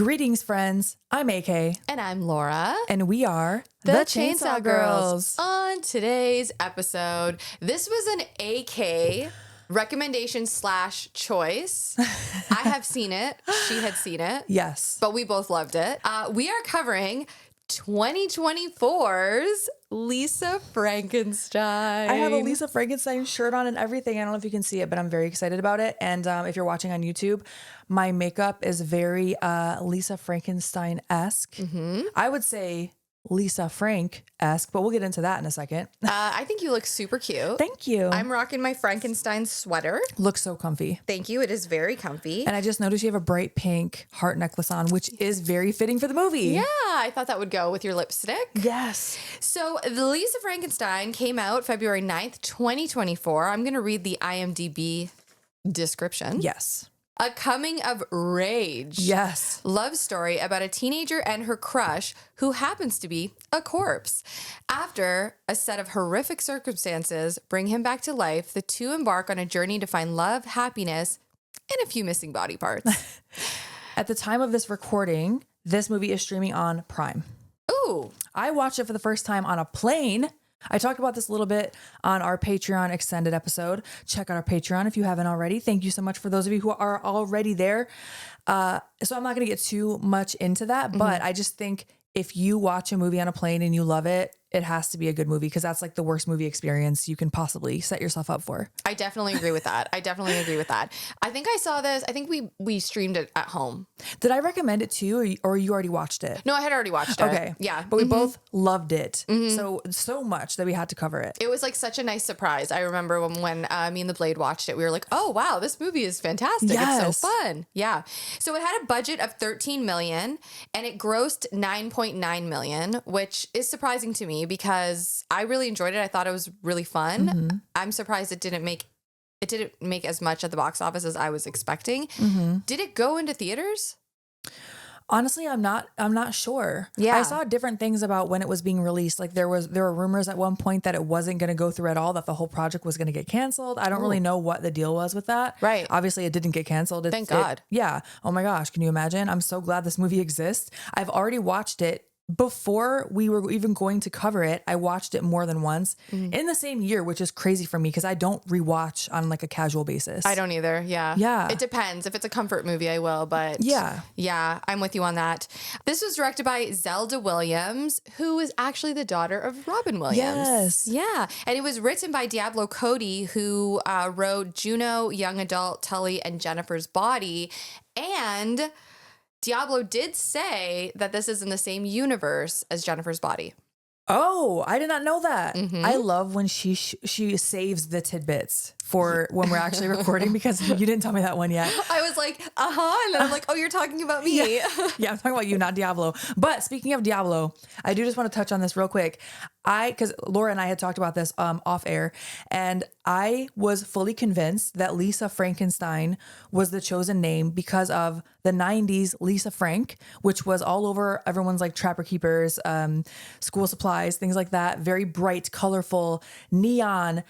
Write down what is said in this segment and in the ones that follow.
Greetings, friends. I'm AK. And I'm Laura. And we are the Chainsaw Girls. On today's episode, this was an AK recommendation / choice. I have seen it. She had seen it. Yes. But we both loved it. We are covering 2024's Lisa Frankenstein. I have a Lisa Frankenstein shirt on and everything. I don't know if you can see it, but I'm very excited about it. And if you're watching on YouTube, my makeup is very Lisa Frankenstein-esque. Mm-hmm. I would say Lisa Frank-esque, but we'll get into that in a second. I think you look super cute. Thank you. I'm rocking my Frankenstein sweater. Looks so comfy. Thank you. It is very comfy. And I just noticed you have a bright pink heart necklace on, which is very fitting for the movie. Yeah, I thought that would go with your lipstick. Yes. So the Lisa Frankenstein came out February 9th, 2024. I'm going to read the IMDb description. Yes. A coming of rage. Yes. Love story about a teenager and her crush who happens to be a corpse. After a set of horrific circumstances bring him back to life, the two embark on a journey to find love, happiness, and a few missing body parts. At the time of this recording, this movie is streaming on Prime. Ooh. I watched it for the first time on a plane. I talked about this a little bit on our Patreon extended episode. Check out our Patreon if you haven't already. Thank you so much for those of you who are already there. So I'm not going to get too much into that, but I just think if you watch a movie on a plane and you love it, it has to be a good movie because that's like the worst movie experience you can possibly set yourself up for. I definitely agree with that. I think I saw this. I think we streamed it at home. Did I recommend it to you or you already watched it? No, I had already watched it. Okay. Yeah. But we both loved it. So much that we had to cover it. It was like such a nice surprise. I remember when me and the Blade watched it, we were like, oh, wow, this movie is fantastic. Yes. It's so fun. Yeah. So it had a budget of $13 million and it grossed $9.9 million, which is surprising to me because I really enjoyed it. I thought it was really fun. I'm surprised it didn't make as much at the box office as I was expecting. Did it go into theaters? Honestly, I'm not sure. Yeah. I saw different things about when it was being released. Like there were rumors at one point that it wasn't going to go through at all, that the whole project was going to get canceled. I don't really know what the deal was with that. Right. Obviously it didn't get canceled. Thank God. Yeah. Oh my gosh. Can you imagine? I'm so glad this movie exists. I've already watched it. Before we were even going to cover it, I watched it more than once in the same year, which is crazy for me because I don't rewatch on like a casual basis. I don't either. Yeah. Yeah. It depends. If it's a comfort movie, I will. But yeah, I'm with you on that. This was directed by Zelda Williams, who is actually the daughter of Robin Williams. Yes. Yeah. And it was written by Diablo Cody, who wrote Juno, Young Adult, Tully, and Jennifer's Body. And Diablo did say that this is in the same universe as Jennifer's Body. Oh, I did not know that. I love when she saves the tidbits for when we're actually recording because you didn't tell me that one yet. I was like, and then I'm like, oh, you're talking about me. Yeah, I'm talking about you, not Diablo. But speaking of Diablo, I do just want to touch on this real quick. Because Laura and I had talked about this off air, and I was fully convinced that Lisa Frankenstein was the chosen name because of the 90s Lisa Frank, which was all over everyone's like Trapper Keepers, school supplies, things like that. Very bright, colorful, neon.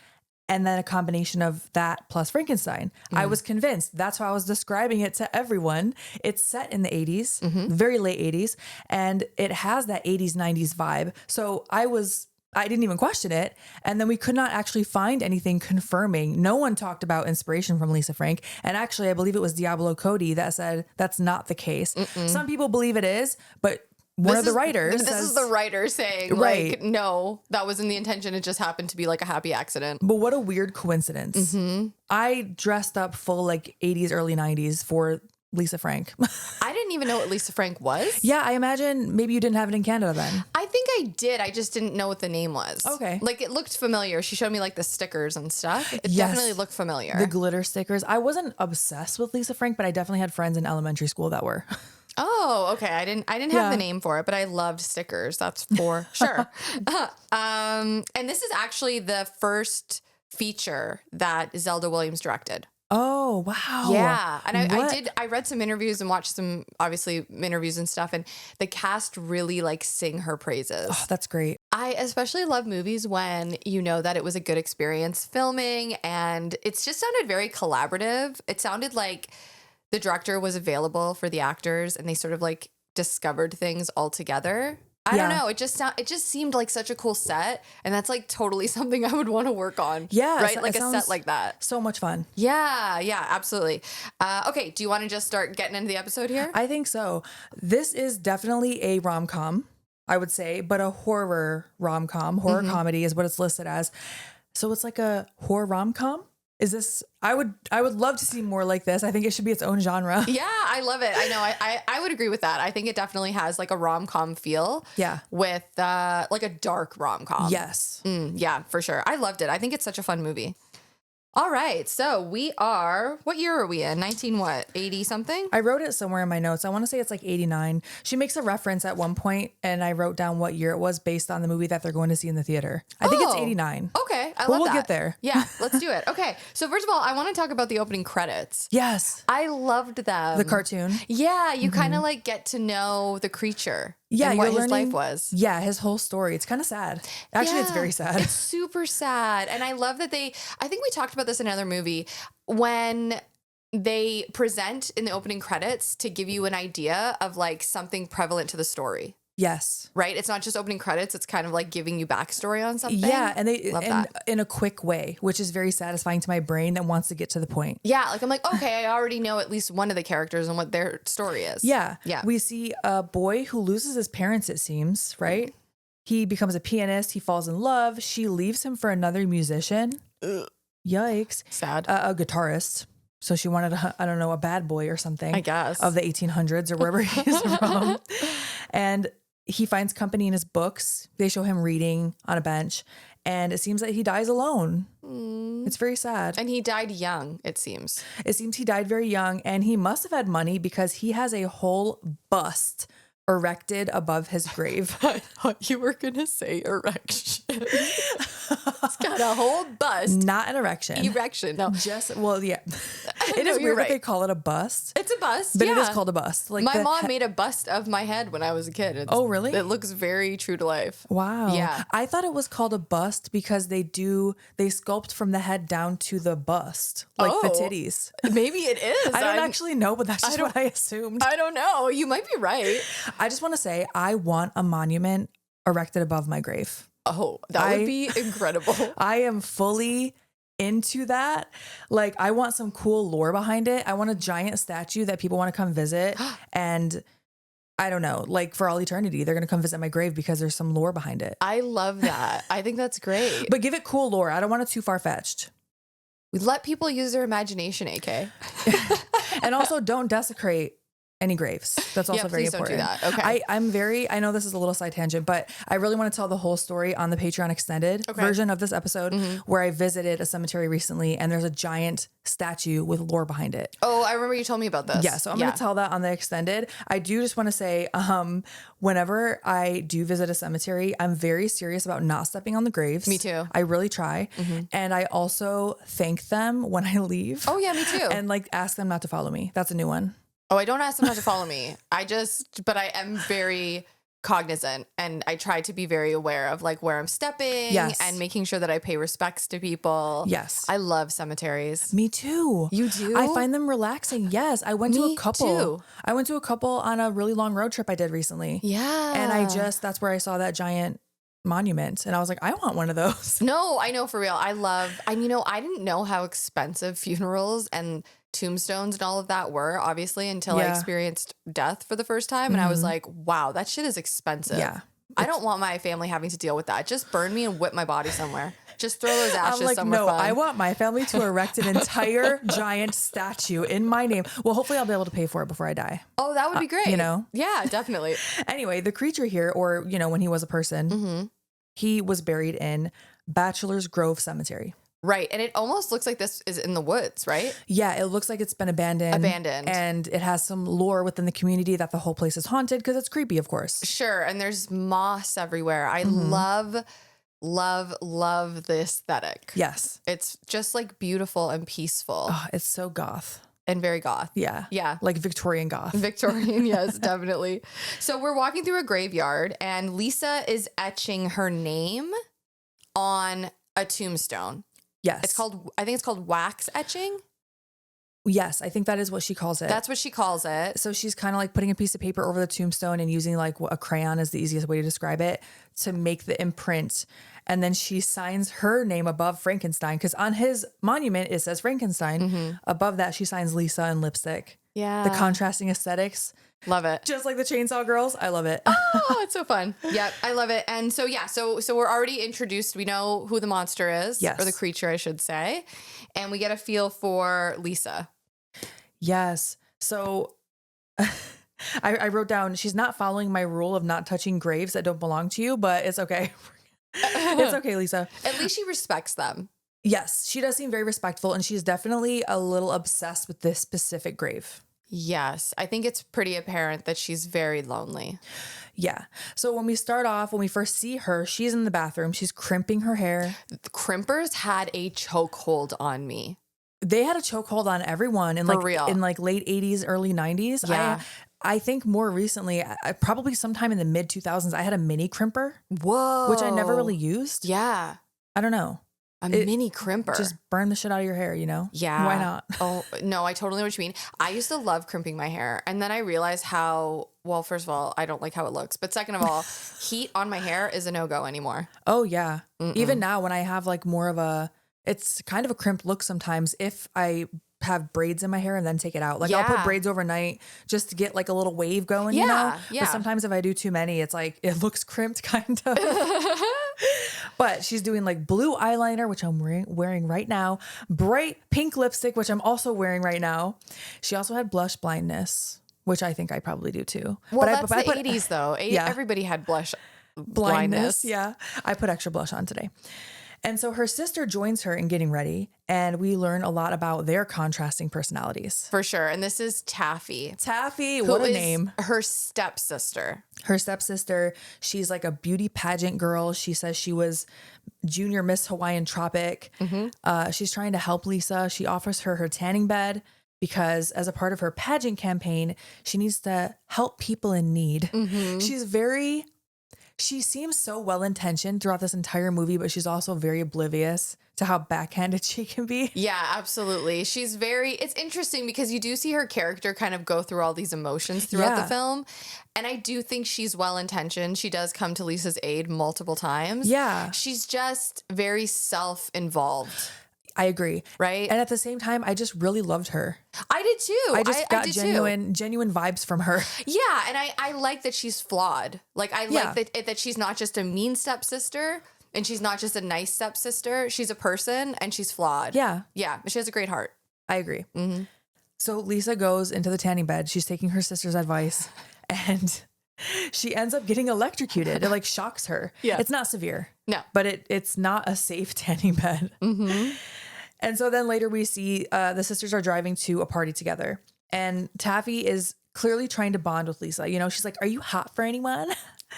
And then a combination of that plus Frankenstein. I was convinced. That's how I was describing it to everyone. It's set in the 80s, very late 80s, and it has that 80s, 90s vibe. So I didn't even question it. And then we could not actually find anything confirming. No one talked about inspiration from Lisa Frank. And actually, I believe it was Diablo Cody that said that's not the case. Some people believe it is, but one of the writers This is the writer saying, Right. like, no, that wasn't the intention. It just happened to be like a happy accident. But what a weird coincidence. I dressed up full like 80s, early 90s for Lisa Frank. I didn't even know what Lisa Frank was. Yeah, I imagine maybe you didn't have it in Canada then. I think I did. I just didn't know what the name was. Okay. Like it looked familiar. She showed me like the stickers and stuff. It Yes. definitely looked familiar. The glitter stickers. I wasn't obsessed with Lisa Frank, but I definitely had friends in elementary school that were. Oh, okay. I didn't have the name for it, but I loved stickers. That's for sure. And this is actually the first feature that Zelda Williams directed. Oh, wow. Yeah. And I read some interviews and watched some obviously interviews and stuff, and the cast really like sing her praises. Oh, that's great. I especially love movies when you know that it was a good experience filming, and it's just sounded very collaborative. It sounded like the director was available for the actors and they sort of like discovered things all together. I don't know. It just seemed like such a cool set, and that's like totally something I would want to work on. Yeah, right. Like a set like that. So much fun. Yeah, absolutely. Okay, do you want to just start getting into the episode here? I think so. This is definitely a rom-com, I would say, but a horror rom-com. Horror comedy is what it's listed as. So it's like a horror rom-com. Is this? I would love to see more like this. I think it should be its own genre. Yeah, I love it. I know. I would agree with that. I think it definitely has like a rom-com feel. Yeah. With like a dark rom-com. Yes. Yeah, for sure. I loved it. I think it's such a fun movie. All right. So we are, what year are we in? 80 something? I wrote it somewhere in my notes. I want to say it's like 89. She makes a reference at one point, and I wrote down what year it was based on the movie that they're going to see in the theater. I think it's 89. Okay. I love we'll that. get there. Yeah, let's do it. Okay. So first of all, I want to talk about the opening credits. Yes. I loved them. The cartoon. Yeah. You kind of like get to know the creature. Yeah, and what you're his learning, life was. Yeah, his whole story. It's kind of sad. Actually, it's very sad. It's super sad. And I love that I think we talked about this in another movie, when they present in the opening credits to give you an idea of like something prevalent to the story. Yes. Right? It's not just opening credits. It's kind of like giving you backstory on something. Yeah, and they love that. In a quick way, which is very satisfying to my brain that wants to get to the point. Yeah, like I'm like, okay, I already know at least one of the characters and what their story is. Yeah. Yeah. We see a boy who loses his parents, it seems, right? He becomes a pianist. He falls in love. She leaves him for another musician. Ugh. Yikes. Sad. A guitarist. So she wanted, a bad boy or something. I guess. Of the 1800s or wherever he's from. And he finds company in his books. They show him reading on a bench. And it seems that he dies alone. It's very sad. And he died young, it seems. It seems he died very young. And he must have had money because he has a whole bust erected above his grave. I thought you were going to say erection. It's got a whole bust. Not an erection. Erection. No. Just, well, yeah. It No, is you're weird right. that they call it a bust. It's a bust, But yeah. it is called a bust. Like my mom made a bust of my head when I was a kid. Oh, really? It looks very true to life. Wow. Yeah. I thought it was called a bust because they sculpt from the head down to the bust, like the titties. Maybe it is. I don't actually know, but that's just what I assumed. I don't know. You might be right. I just want to say I want a monument erected above my grave. Oh, that would be incredible. I am fully into that. Like, I want some cool lore behind it. I want a giant statue that people want to come visit. And I don't know, like for all eternity, they're going to come visit my grave because there's some lore behind it. I love that. I think that's great. But give it cool lore. I don't want it too far-fetched. We let people use their imagination, AK. And also don't desecrate any graves. That's also very important. Don't do that. Okay. I know this is a little side tangent, but I really want to tell the whole story on the Patreon extended version of this episode where I visited a cemetery recently and there's a giant statue with lore behind it. Oh, I remember you told me about this. Yeah. So I'm going to tell that on the extended. I do just want to say, whenever I do visit a cemetery, I'm very serious about not stepping on the graves. Me too. I really try. And I also thank them when I leave. Oh yeah, me too. And like ask them not to follow me. That's a new one. Oh, I don't ask them not to follow me. But I am very cognizant and I try to be very aware of like where I'm stepping and making sure that I pay respects to people. Yes. I love cemeteries. Me too. You do? I find them relaxing. Yes. I went to a couple. Too. I went to a couple on a really long road trip I did recently. Yeah. And that's where I saw that giant monument and I was like, I want one of those. No, I know, for real. I didn't know how expensive funerals and tombstones and all of that were, obviously, until I experienced death for the first time. And I was like, wow, that shit is expensive. Yeah. I don't want my family having to deal with that. Just burn me and whip my body somewhere. Just throw those ashes somewhere fun. I want my family to erect an entire giant statue in my name. Well, hopefully I'll be able to pay for it before I die. Oh, that would be great. Yeah, definitely. Anyway, the creature here, or, when he was a person, he was buried in Bachelor's Grove Cemetery. Right. And it almost looks like this is in the woods, right? Yeah, it looks like it's been abandoned. And it has some lore within the community that the whole place is haunted because it's creepy, of course. Sure. And there's moss everywhere. I love the aesthetic. Yes. It's just like beautiful and peaceful. Oh, it's so goth. And very goth. Yeah. Yeah. Like Victorian goth. Victorian, yes, definitely. So we're walking through a graveyard and Lisa is etching her name on a tombstone. Yes. I think it's called wax etching. Yes, I think that is what she calls it. That's what she calls it. So she's kind of like putting a piece of paper over the tombstone and using like a crayon is the easiest way to describe it to make the imprint. And then she signs her name above Frankenstein because on his monument, it says Frankenstein. Above that, she signs Lisa in lipstick. Yeah. The contrasting aesthetics. Love it. Just like the Chainsaw Girls. I love it. Oh, it's so fun. Yep, I love it. And so, yeah, so we're already introduced. We know who the monster is. Yes. Or the creature, I should say. And we get a feel for Lisa. Yes. So I wrote down, she's not following my rule of not touching graves that don't belong to you, but it's okay. It's okay, Lisa. At least she respects them. Yes, she does seem very respectful, and she's definitely a little obsessed with this specific grave. Yes, I think it's pretty apparent that she's very lonely. Yeah. So when we start off, when we first see her, she's in the bathroom. She's crimping her hair. The crimpers had a chokehold on me. They had a chokehold on everyone in For like real. in like late 80s, early 90s. Yeah. I think more recently, probably sometime in the mid 2000s, I had a mini crimper, Whoa. which I never really used. Yeah. I don't know. Mini crimper. Just burn the shit out of your hair, you know? Yeah. Why not? Oh, no, I totally know what you mean. I used to love crimping my hair. And then I realized how, well, first of all, I don't like how it looks. But second of all, heat on my hair is a no-go anymore. Oh, yeah. Even now when I have like more of it's kind of a crimped look sometimes if I have braids in my hair and then take it out. Like I'll put Yeah. braids overnight just to get like a little wave going, you know? Yeah, yeah. But sometimes if I do too many, it's like, it looks crimped kind of. But she's doing like blue eyeliner, which I'm wearing right now. Bright pink lipstick, which I'm also wearing right now. She also had blush blindness, which I think I probably do too. Well, but that's the 80s, though. Yeah. Everybody had blush blindness. Yeah. I put extra blush on today. And so her sister joins her in getting ready, and we learn a lot about their contrasting personalities. For sure. And this is Taffy. Taffy, who what a is name. Her stepsister. Her stepsister, she's like a beauty pageant girl. She says she was junior Miss Hawaiian Tropic. She's trying to help Lisa. She offers her tanning bed because as a part of her pageant campaign, she needs to help people in need. She seems so well-intentioned throughout this entire movie, but she's also very oblivious to how backhanded she can be. Yeah, absolutely. It's interesting because you do see her character kind of go through all these emotions throughout the film. And I do think she's well-intentioned. She does come to Lisa's aid multiple times. Yeah. She's just very self-involved. I agree. Right? And at the same time, I just really loved her. I did too. I just got did genuine vibes from her. Yeah, and I like that she's flawed. Like I like that she's not just a mean stepsister and she's not just a nice stepsister. She's a person and she's flawed. Yeah. Yeah, she has a great heart. I agree. So Lisa goes into the tanning bed. She's taking her sister's advice and she ends up getting electrocuted. It like shocks her. Yeah. It's not severe. No. But it's not a safe tanning bed. And so then later we see the sisters are driving to a party together. And Taffy is clearly trying to bond with Lisa. You know, she's like, are you hot for anyone?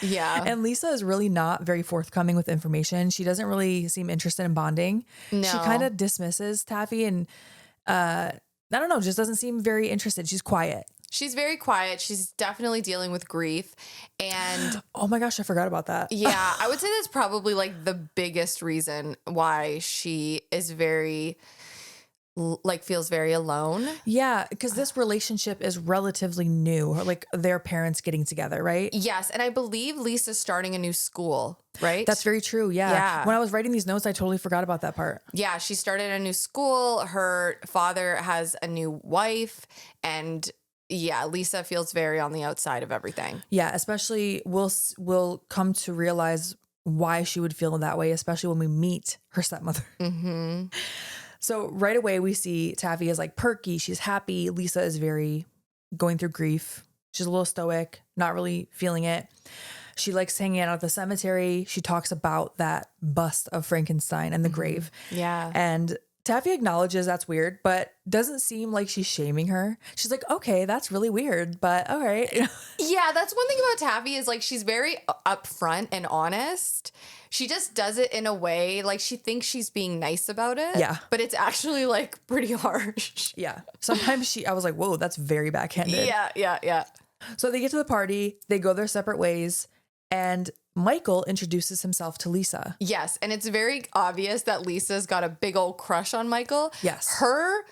Yeah. And Lisa is really not very forthcoming with information. She doesn't really seem interested in bonding. No. She kind of dismisses Taffy and I don't know, just doesn't seem very interested. She's quiet. She's very quiet. She's definitely dealing with grief. And Oh my gosh, I forgot about that. yeah, I would say that's probably like the biggest reason why she is very, feels very alone. Yeah, because this relationship is relatively new, like their parents getting together, right? Yes. And I believe Lisa's starting a new school, right? That's very true. Yeah. Yeah. When I was writing these notes, I totally forgot about that part. Yeah, she started a new school. Her father has a new wife. And yeah, Lisa feels very on the outside of everything. Yeah, especially we'll come to realize why she would feel that way, especially when we meet her stepmother. So right away we see Taffy is like perky. She's happy. Lisa is very going through grief. She's a little stoic, not really feeling it. She likes hanging out at the cemetery. She talks about that bust of Frankenstein and the grave. Yeah. And Taffy acknowledges that's weird, but doesn't seem like she's shaming her. She's like, okay, that's really weird, but all right. Yeah, that's one thing about Taffy is like she's very upfront and honest. She just does it in a way like she thinks she's being nice about it. Yeah. But it's actually like pretty harsh. Yeah. Sometimes I was like, whoa, that's very backhanded. Yeah. So they get to the party, they go their separate ways, and Michael introduces himself to Lisa. Yes, and it's very obvious that Lisa's got a big old crush on Michael. Yes. Her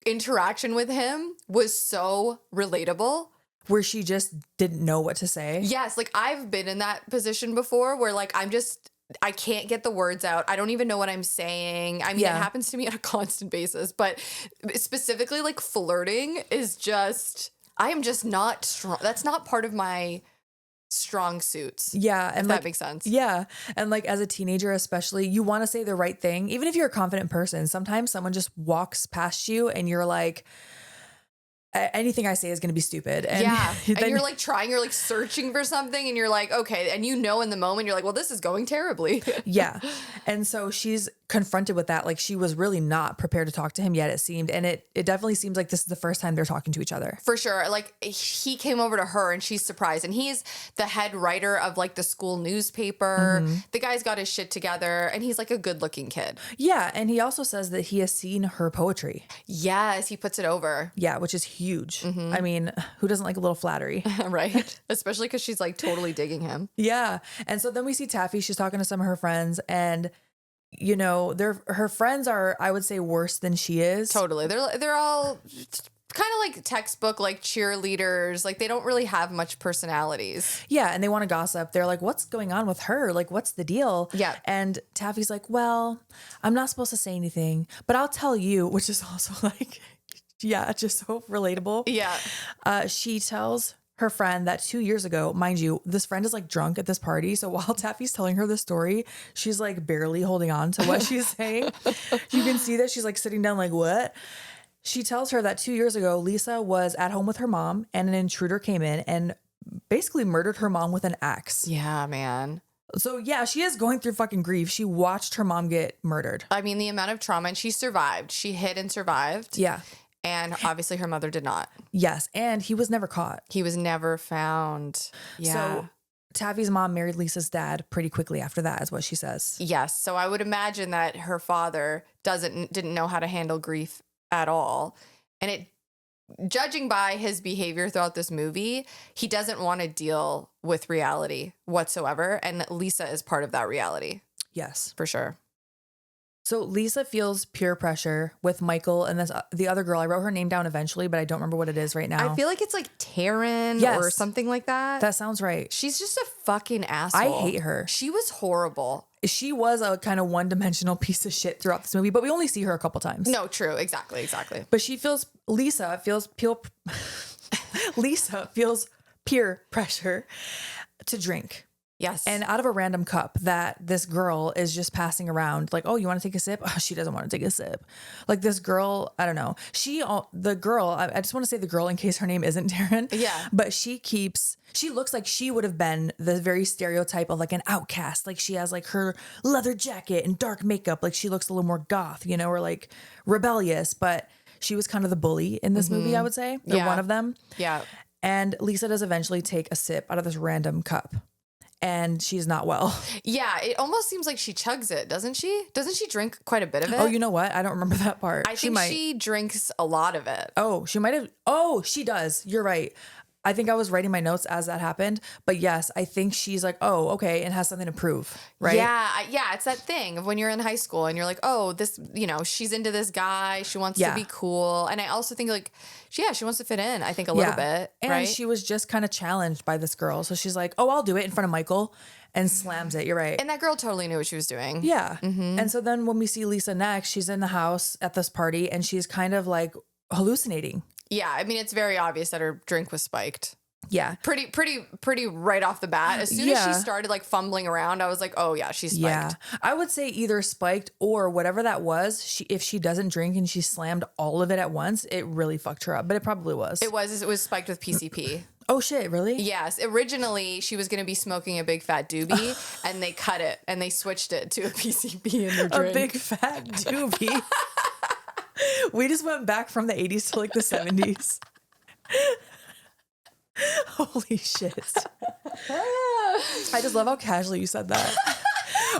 interaction with him was so relatable. Where she just didn't know what to say. Yes, like I've been in that position before where like I can't get the words out. I don't even know what I'm saying. I mean, it happens to me on a constant basis, but specifically like flirting is just, I am just not strong. That's not part of my strong suits. Yeah. And that makes sense. Yeah. And like as a teenager, especially, you want to say the right thing. Even if you're a confident person, sometimes someone just walks past you and you're like, anything I say is going to be stupid. And and you're like you're like searching for something and you're like, okay. And you know, in the moment you're like, well, this is going terribly. Yeah. And so she's confronted with that. Like she was really not prepared to talk to him yet, it seemed. And it definitely seems like this is the first time they're talking to each other. For sure. Like he came over to her and she's surprised. And he's the head writer of like the school newspaper. The guy's got his shit together and he's like a good looking kid. Yeah. And he also says that he has seen her poetry. Yes. He puts it over. Yeah. Which is huge. I mean, who doesn't like a little flattery? Right. Especially because she's like totally digging him. Yeah. And so then we see Taffy. She's talking to some of her friends and you know, her friends are, I would say, worse than she is. Totally. They're all kind of like textbook, like cheerleaders. Like they don't really have much personalities. Yeah. And they want to gossip. They're like, what's going on with her? Like, what's the deal? Yeah. And Taffy's like, well, I'm not supposed to say anything, but I'll tell you, which is also like, yeah, just so relatable. Yeah. She tells her friend that 2 years ago, mind you, this friend is like drunk at this party. So while Taffy's telling her the story, she's like barely holding on to what she's saying. You can see that she's like sitting down like, what? She tells her that 2 years ago, Lisa was at home with her mom and an intruder came in and basically murdered her mom with an axe. Yeah, man. So yeah, she is going through fucking grief. She watched her mom get murdered. I mean, the amount of trauma, and she survived. She hid and survived. Yeah. And obviously her mother did not. Yes. And he was never caught. He was never found. Yeah. So Taffy's mom married Lisa's dad pretty quickly after that, is what she says. Yes. So I would imagine that her father didn't know how to handle grief at all. And judging by his behavior throughout this movie, he doesn't want to deal with reality whatsoever. And Lisa is part of that reality. Yes. For sure. So Lisa feels peer pressure with Michael and the other girl. I wrote her name down eventually, but I don't remember what it is right now. I feel like it's like Taryn or something like that. That sounds right. She's just a fucking asshole. I hate her. She was horrible. She was a kind of one-dimensional piece of shit throughout this movie, but we only see her a couple times. No, true. Exactly. But Lisa feels peer pressure to drink. Yes. And out of a random cup that this girl is just passing around, like, oh, you want to take a sip? Oh, she doesn't want to take a sip. Like this girl, I don't know. I just want to say the girl in case her name isn't Taryn. Yeah. But she looks like she would have been the very stereotype of like an outcast. Like she has like her leather jacket and dark makeup. Like she looks a little more goth, you know, or like rebellious. But she was kind of the bully in this movie, I would say. Or one of them. Yeah. And Lisa does eventually take a sip out of this random cup. And she's not well. Yeah, it almost seems like she chugs it, doesn't she? Doesn't she drink quite a bit of it? Oh, you know what? I don't remember that part. I think she drinks a lot of it. Oh, she might have. Oh, she does. You're right. I think I was writing my notes as that happened. But yes, I think she's like, oh, okay, and has something to prove, right? Yeah. It's that thing of when you're in high school and you're like, oh, this, she's into this guy. She wants to be cool. And I also think like, she wants to fit in, I think a little bit. And right? she was just kind of challenged by this girl. So she's like, oh, I'll do it in front of Michael, and slams it. You're right. And that girl totally knew what she was doing. Yeah. Mm-hmm. And so then when we see Lisa next, she's in the house at this party and she's kind of like hallucinating. Yeah. I mean, it's very obvious that her drink was spiked. Yeah. Pretty right off the bat. As soon as she started like fumbling around, I was like, oh yeah, she's spiked. Yeah. I would say either spiked or whatever that was. If she doesn't drink and she slammed all of it at once, it really fucked her up. But it probably was. It was spiked with PCP. Oh shit, really? Yes. Originally, she was going to be smoking a big fat doobie and they cut it and they switched it to a PCP in their drink. A big fat doobie. We just went back from the 80s to like the 70s. Holy shit. I just love how casually you said that.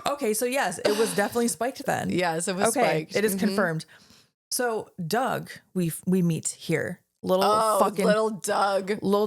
Okay, so yes, it was definitely spiked then. Yes, it was spiked. It is confirmed. So Doug, we meet here. Little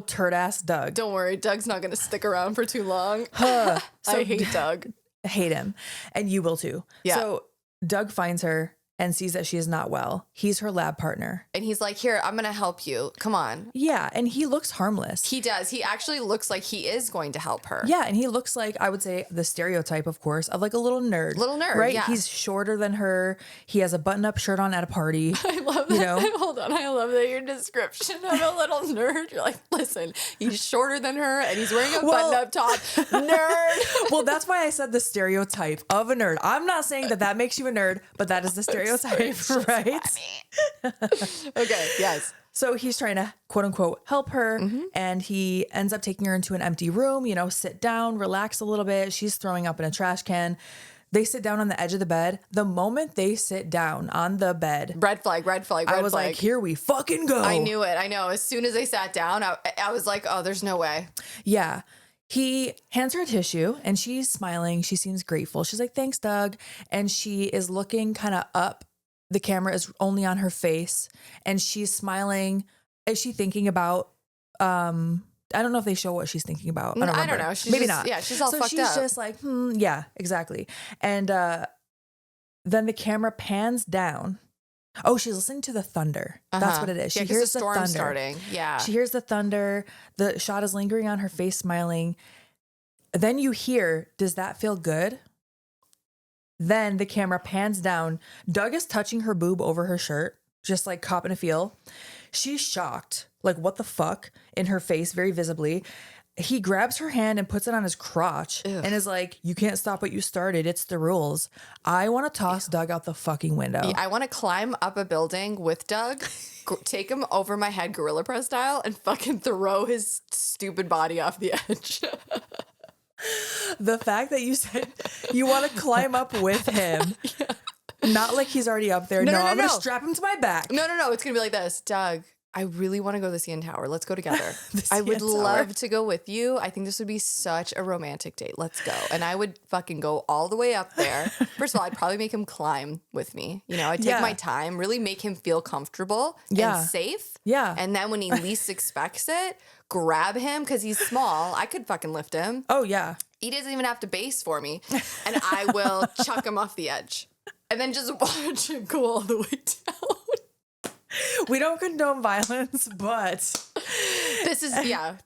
turd ass Doug. Don't worry, Doug's not going to stick around for too long. I hate Doug. Hate him. And you will too. Yeah. So Doug finds her and sees that she is not well. He's her lab partner. And he's like, here, I'm going to help you. Come on. Yeah, and he looks harmless. He does. He actually looks like he is going to help her. Yeah, and he looks like, I would say, the stereotype, of course, of like a little nerd. Right? Yeah. He's shorter than her. He has a button-up shirt on at a party. I love that. You know? Hold on. I love that your description of a little nerd. You're like, listen, he's shorter than her and he's wearing a button-up top. Nerd. Well, that's why I said the stereotype of a nerd. I'm not saying that makes you a nerd, but that is the stereotype, right? Okay, yes. So he's trying to, quote unquote, help her. Mm-hmm. And he ends up taking her into an empty room, sit down, relax a little bit. She's throwing up in a trash can. They sit down on the edge of the bed. The moment they sit down on the bed, Red flag. I was like, here we fucking go. I knew it. I know. As soon as they sat down, I was like, oh, there's no way. Yeah. He hands her a tissue and she's smiling. She seems grateful. She's like, thanks, Doug. And she is looking kind of up. The camera is only on her face and she's smiling. Is she thinking about, I don't know if they show what she's thinking about. I don't know. Maybe not. Yeah, she's all fucked up. So she's just like, yeah, exactly. And then the camera pans down. Oh, she's listening to the thunder. That's what it is. She hears the storm starting. Yeah. She hears the thunder. The shot is lingering on her face, smiling. Then you hear, does that feel good? Then the camera pans down. Doug is touching her boob over her shirt, just like copping a feel. She's shocked, like what the fuck, in her face, very visibly. He grabs her hand and puts it on his crotch and is like, you can't stop what you started. It's the rules. I want to toss Doug out the fucking window. I want to climb up a building with Doug, take him over my head gorilla press style and fucking throw his stupid body off the edge. The fact that you said you want to climb up with him, not like he's already up there. No, I'm going to strap him to my back. No. It's going to be like this. Doug, I really want to go to the CN Tower. Let's go together. I would love to go with you. I think this would be such a romantic date. Let's go. And I would fucking go all the way up there. First of all, I'd probably make him climb with me. I'd take my time, really make him feel comfortable and safe. Yeah. And then when he least expects it, grab him because he's small. I could fucking lift him. Oh, yeah. He doesn't even have to base for me. And I will chuck him off the edge. And then just watch him go all the way down. We don't condone violence, but this is just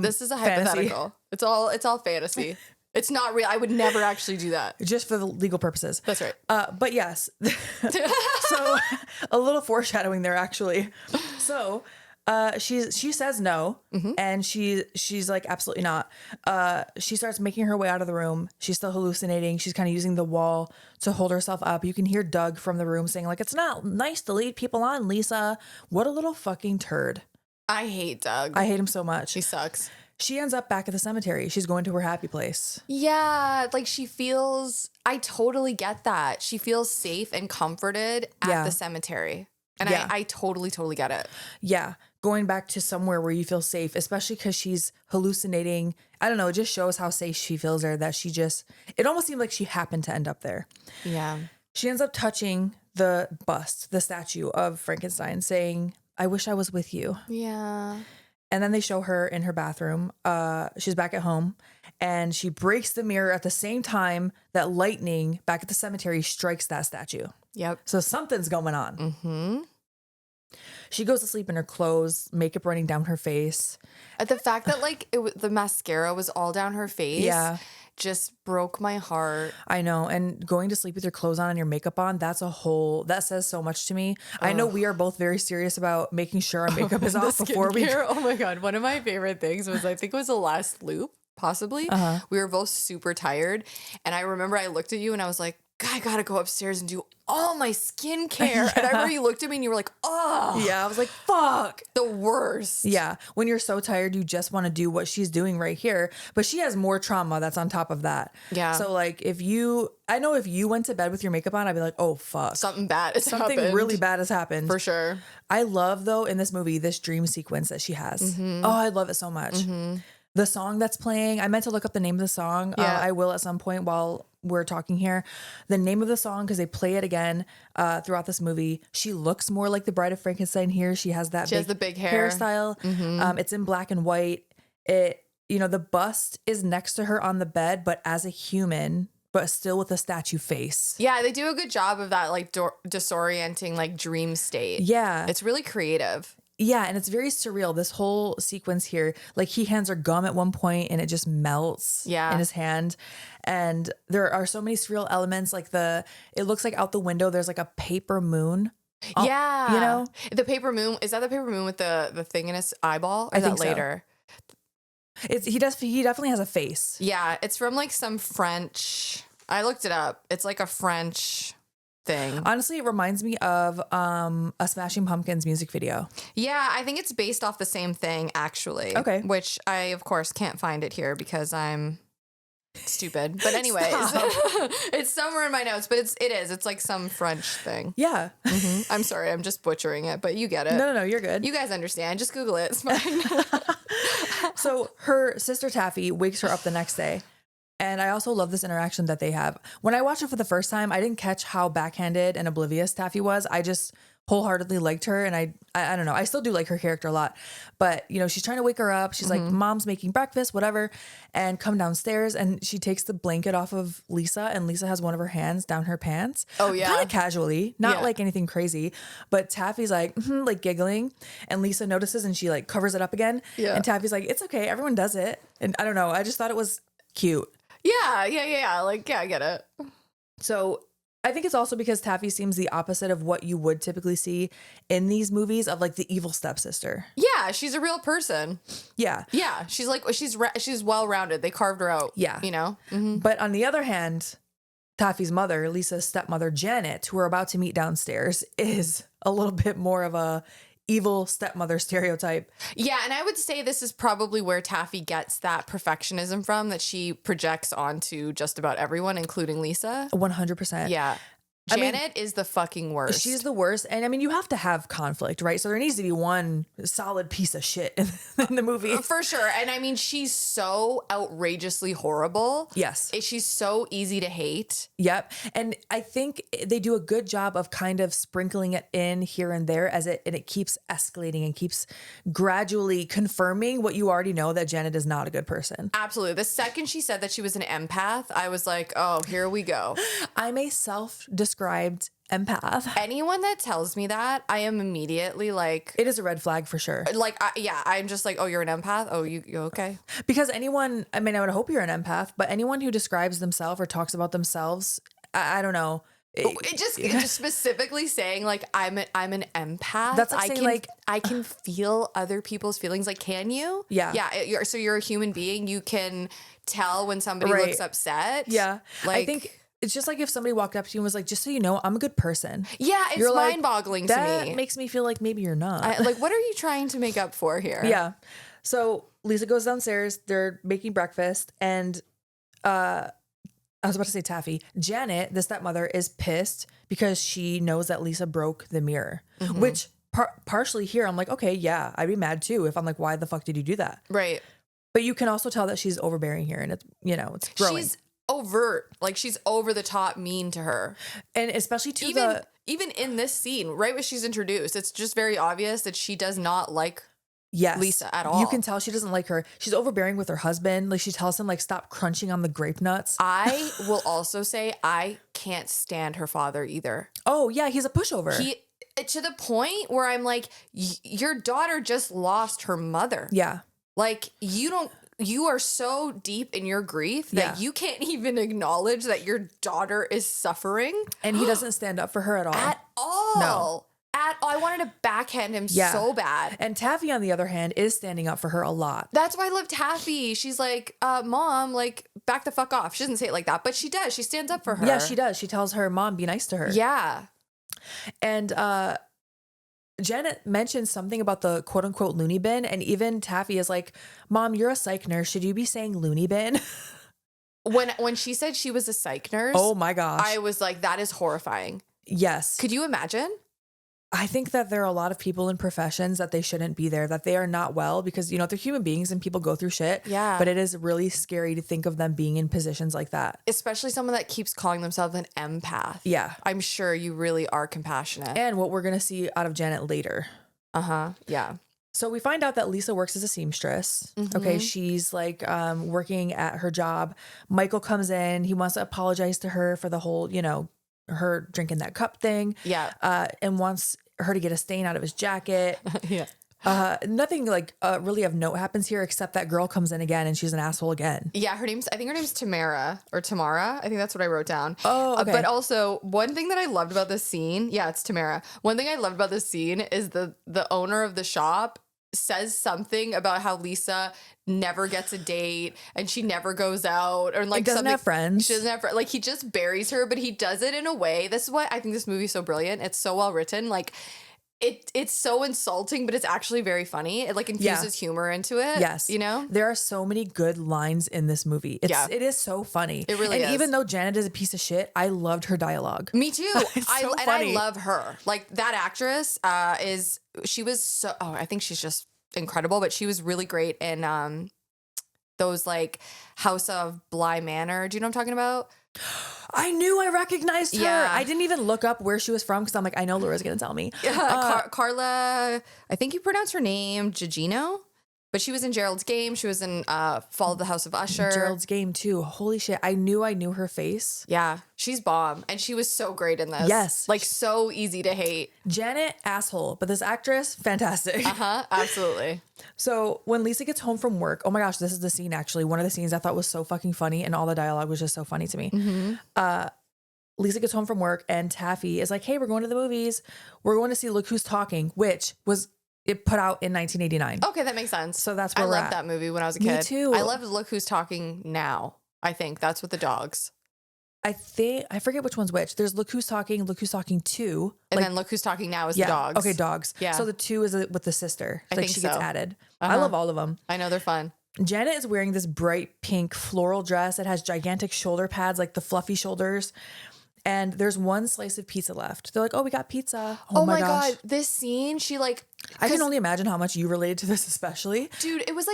this is a fantasy. hypothetical. It's all fantasy. It's not real. I would never actually do that. Just for the legal purposes. That's right. But yes. So a little foreshadowing there, actually. So she says no, and she's like, absolutely not. She starts making her way out of the room. She's still hallucinating. She's kind of using the wall to hold herself up. You can hear Doug from the room saying like, it's not nice to lead people on, Lisa. What a little fucking turd. I hate Doug. I hate him so much. He sucks. She ends up back at the cemetery. She's going to her happy place. Yeah, like I totally get that. She feels safe and comforted at the cemetery. And I totally get it. Yeah. Going back to somewhere where you feel safe, especially because she's hallucinating. I don't know. It just shows how safe she feels there, that it almost seemed like she happened to end up there. Yeah. She ends up touching the bust, the statue of Frankenstein, saying, I wish I was with you. Yeah. And then they show her in her bathroom. She's back at home and she breaks the mirror at the same time that lightning back at the cemetery strikes that statue. Yep. So something's going on. Mm-hmm. She goes to sleep in her clothes, makeup running down her face. The fact that the mascara was all down her face just broke my heart. I know. And going to sleep with your clothes on and your makeup on, that says so much to me. I know we are both very serious about making sure our makeup is off before we. Oh my God. One of my favorite things was, I think it was the last loop, possibly. We were both super tired. And I remember I looked at you and I was like, I gotta go upstairs and do all my skincare. And I remember you looked at me and you were like, oh. Yeah, I was like, fuck. The worst. Yeah. When you're so tired, you just want to do what she's doing right here. But she has more trauma that's on top of that. Yeah. So like if you went to bed with your makeup on, I'd be like, oh, fuck. Something bad has Something happened. really bad has happened. For sure. I love, though, in this movie, this dream sequence that she has. Oh, I love it so much. The song that's playing, I meant to look up the name of the song. Yeah. I will at some point while we're talking here. The name of the song, because they play it again throughout this movie. She looks more like the Bride of Frankenstein here. She has that has the big hair hairstyle. It's in black and white. The bust is next to her on the bed, but as a human, but still with a statue face. Yeah, they do a good job of that, like disorienting, like dream state. Yeah. It's really creative. Yeah, and it's very surreal. This whole sequence here, like he hands her gum at one point and it just melts in his hand. And there are so many surreal elements, like it looks like out the window there's like a paper moon. Yeah. You know? The paper moon, is that the paper moon with the thing in his eyeball? Or I is that think so. later? He definitely has a face. Yeah, it's from like some French. I looked it up. It's like a French thing. Honestly, it reminds me of a Smashing Pumpkins music video. Yeah, I think it's based off the same thing actually. Okay. Which I of course can't find it here because I'm stupid. But anyways, it's somewhere in my notes, but it is. It's like some French thing. Yeah. Mm-hmm. I'm sorry, I'm just butchering it, but you get it. No, you're good. You guys understand. Just Google it. It's fine. So her sister Taffy wakes her up the next day. And I also love this interaction that they have. When I watched it for the first time, I didn't catch how backhanded and oblivious Taffy was. I just wholeheartedly liked her. And I don't know. I still do like her character a lot. But, you know, she's trying to wake her up. She's like, Mom's making breakfast, whatever. And come downstairs. And she takes the blanket off of Lisa. And Lisa has one of her hands down her pants. Oh, yeah. Kind of casually. Not like anything crazy. But Taffy's like, like giggling. And Lisa notices and she like covers it up again. Yeah. And Taffy's like, it's okay. Everyone does it. And I don't know. I just thought it was cute. Yeah. Like, yeah, I get it. So I think it's also because Taffy seems the opposite of what you would typically see in these movies of like the evil stepsister. Yeah, she's a real person. Yeah. Yeah, she's like, she's well-rounded. They carved her out. Yeah. You know? Mm-hmm. But on the other hand, Taffy's mother, Lisa's stepmother, Janet, who we're about to meet downstairs, is a little bit more of a evil stepmother stereotype. Yeah, and I would say this is probably where Taffy gets that perfectionism from that she projects onto just about everyone, including Lisa. 100%. Yeah. Janet is the fucking worst. She's the worst. And I mean, you have to have conflict, right? So there needs to be one solid piece of shit in the movie. For sure. And I mean, she's so outrageously horrible. Yes. She's so easy to hate. Yep. And I think they do a good job of kind of sprinkling it in here and there and it keeps escalating and keeps gradually confirming what you already know, that Janet is not a good person. Absolutely. The second she said that she was an empath, I was like, oh, here we go. I'm a self-described empath. Anyone that tells me that, I am immediately like, it is a red flag for sure. Like, I'm just like, oh, you're an empath? Oh, you okay? Because anyone, I mean, I would hope you're an empath, but anyone who describes themselves or talks about themselves, I don't know. It just specifically saying like I'm an empath. That's like saying, I can feel other people's feelings. Like, can you? Yeah. So you're a human being. You can tell when somebody looks upset. Yeah. Like, I think it's just like if somebody walked up to you and was like, just so you know, I'm a good person. Yeah, it's You're mind-boggling to me. That makes me feel like maybe you're not. Like, what are you trying to make up for here? Yeah. So Lisa goes downstairs. They're making breakfast, and I was about to say Taffy. Janet, the stepmother, is pissed because she knows that Lisa broke the mirror, which partially here I'm like, okay, yeah, I'd be mad too if I'm like, why the fuck did you do that? Right. But you can also tell that she's overbearing here, and it's, you know, it's growing. She's overt, like she's over the top mean to her, and especially to even in this scene, right when she's introduced, it's just very obvious that she does not like Lisa at all. You can tell she doesn't like her. She's overbearing with her husband. Like she tells him like, stop crunching on the grape nuts. I will also say I can't stand her father either. Oh yeah, he's a pushover. To the point where I'm like, your daughter just lost her mother. Yeah. Like you are so deep in your grief that you can't even acknowledge that your daughter is suffering. And he doesn't stand up for her at all. At all. No. At all. I wanted to backhand him so bad. And Taffy, on the other hand, is standing up for her a lot. That's why I love Taffy. She's like, Mom, like, back the fuck off. She doesn't say it like that, but she does. She stands up for her. Yeah, she does. She tells her, Mom, be nice to her. Yeah. And Janet mentions something about the quote unquote loony bin. And even Taffy is like, Mom, you're a psych nurse. Should you be saying loony bin? When she said she was a psych nurse. Oh my gosh. I was like, that is horrifying. Yes. Could you imagine? I think that there are a lot of people in professions that they shouldn't be there, that they are not well because, you know, they're human beings and people go through shit. Yeah. But it is really scary to think of them being in positions like that. Especially someone that keeps calling themselves an empath. Yeah. I'm sure you really are compassionate. And what we're going to see out of Janet later. Uh-huh. Yeah. So we find out that Lisa works as a seamstress. Okay, she's like working at her job. Michael comes in. He wants to apologize to her for the whole, her drinking that cup thing. Yeah. And wants her to get a stain out of his jacket. Yeah. Nothing like really of note happens here except that girl comes in again and she's an asshole again. Yeah, I think her name's Tamara or Tamara. I think that's what I wrote down. Oh, okay. But also one thing that I loved about this scene, yeah, it's Tamara. One thing I loved about this scene is the owner of the shop says something about how Lisa never gets a date and she never goes out or like doesn't have friends. She doesn't have like he just buries her, but he does it in a way. This is why I think this movie's so brilliant. It's so well written. Like it's so insulting, but it's actually very funny. It like infuses humor into it. Yes. There are so many good lines in this movie. It is so funny. It really is. And even though Janet is a piece of shit, I loved her dialogue. Me too. So and I love her. Like that actress she was so, I think she's just incredible, but she was really great in those like House of Bly Manor. Do you know what I'm talking about? I knew I recognized her. Yeah. I didn't even look up where she was from because I'm like, I know Laura's going to tell me. Carla, I think you pronounce her name Gigino, but she was in Gerald's Game. She was in Fall of the House of Usher. Gerald's Game too. Holy shit. I knew her face. Yeah, she's bomb. And she was so great in this. Yes. Like so easy to hate. Janet, asshole. But this actress, fantastic. Absolutely. So when Lisa gets home from work, oh my gosh, this is the scene actually. One of the scenes I thought was so fucking funny and all the dialogue was just so funny to me. Lisa gets home from work and Taffy is like, hey, we're going to the movies. We're going to see Look Who's Talking, which was it put out in 1989. Okay, that makes sense. So that's where I we're loved at. that movie when I was a kid. Me too. I loved Look Who's Talking Now. I think that's with the dogs. I forget which one's which. There's Look Who's Talking 2. And then Look Who's Talking Now is the dogs. Okay, dogs. Yeah. So the 2 is with the sister. I think she so. gets added. I love all of them. I know they're fun. Janet is wearing this bright pink floral dress. It has gigantic shoulder pads, like the fluffy shoulders. And there's one slice of pizza left. They're like, oh, we got pizza. Oh my gosh. God. This scene, she like, I can only imagine how much you related to this, especially. dude, it was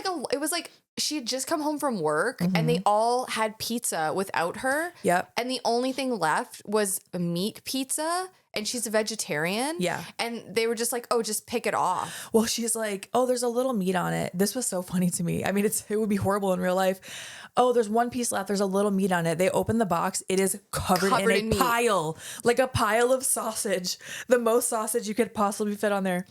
like she had just come home from work and they all had pizza without her. Yep. And the only thing left was a meat pizza. And she's a vegetarian. Yeah. And they were just like, oh, just pick it off. Well, she's like, oh, there's a little meat on it. This was so funny to me. I mean, it would be horrible in real life. Oh, there's one piece left. There's a little meat on it. They open the box. It is covered in a meat. pile, like a pile of sausage, the most sausage you could possibly fit on there.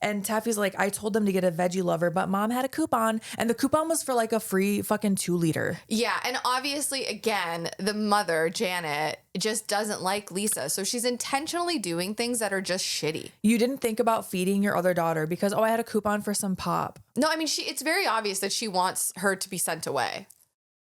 And Taffy's like, I told them to get a veggie lover, but mom had a coupon and the coupon was for like a free fucking 2-liter. Yeah. And obviously, again, the mother, Janet, just doesn't like Lisa. So she's intentionally doing things that are just shitty. You didn't think about feeding your other daughter because, oh, I had a coupon for some pop. No, I mean, it's very obvious that she wants her to be sent away.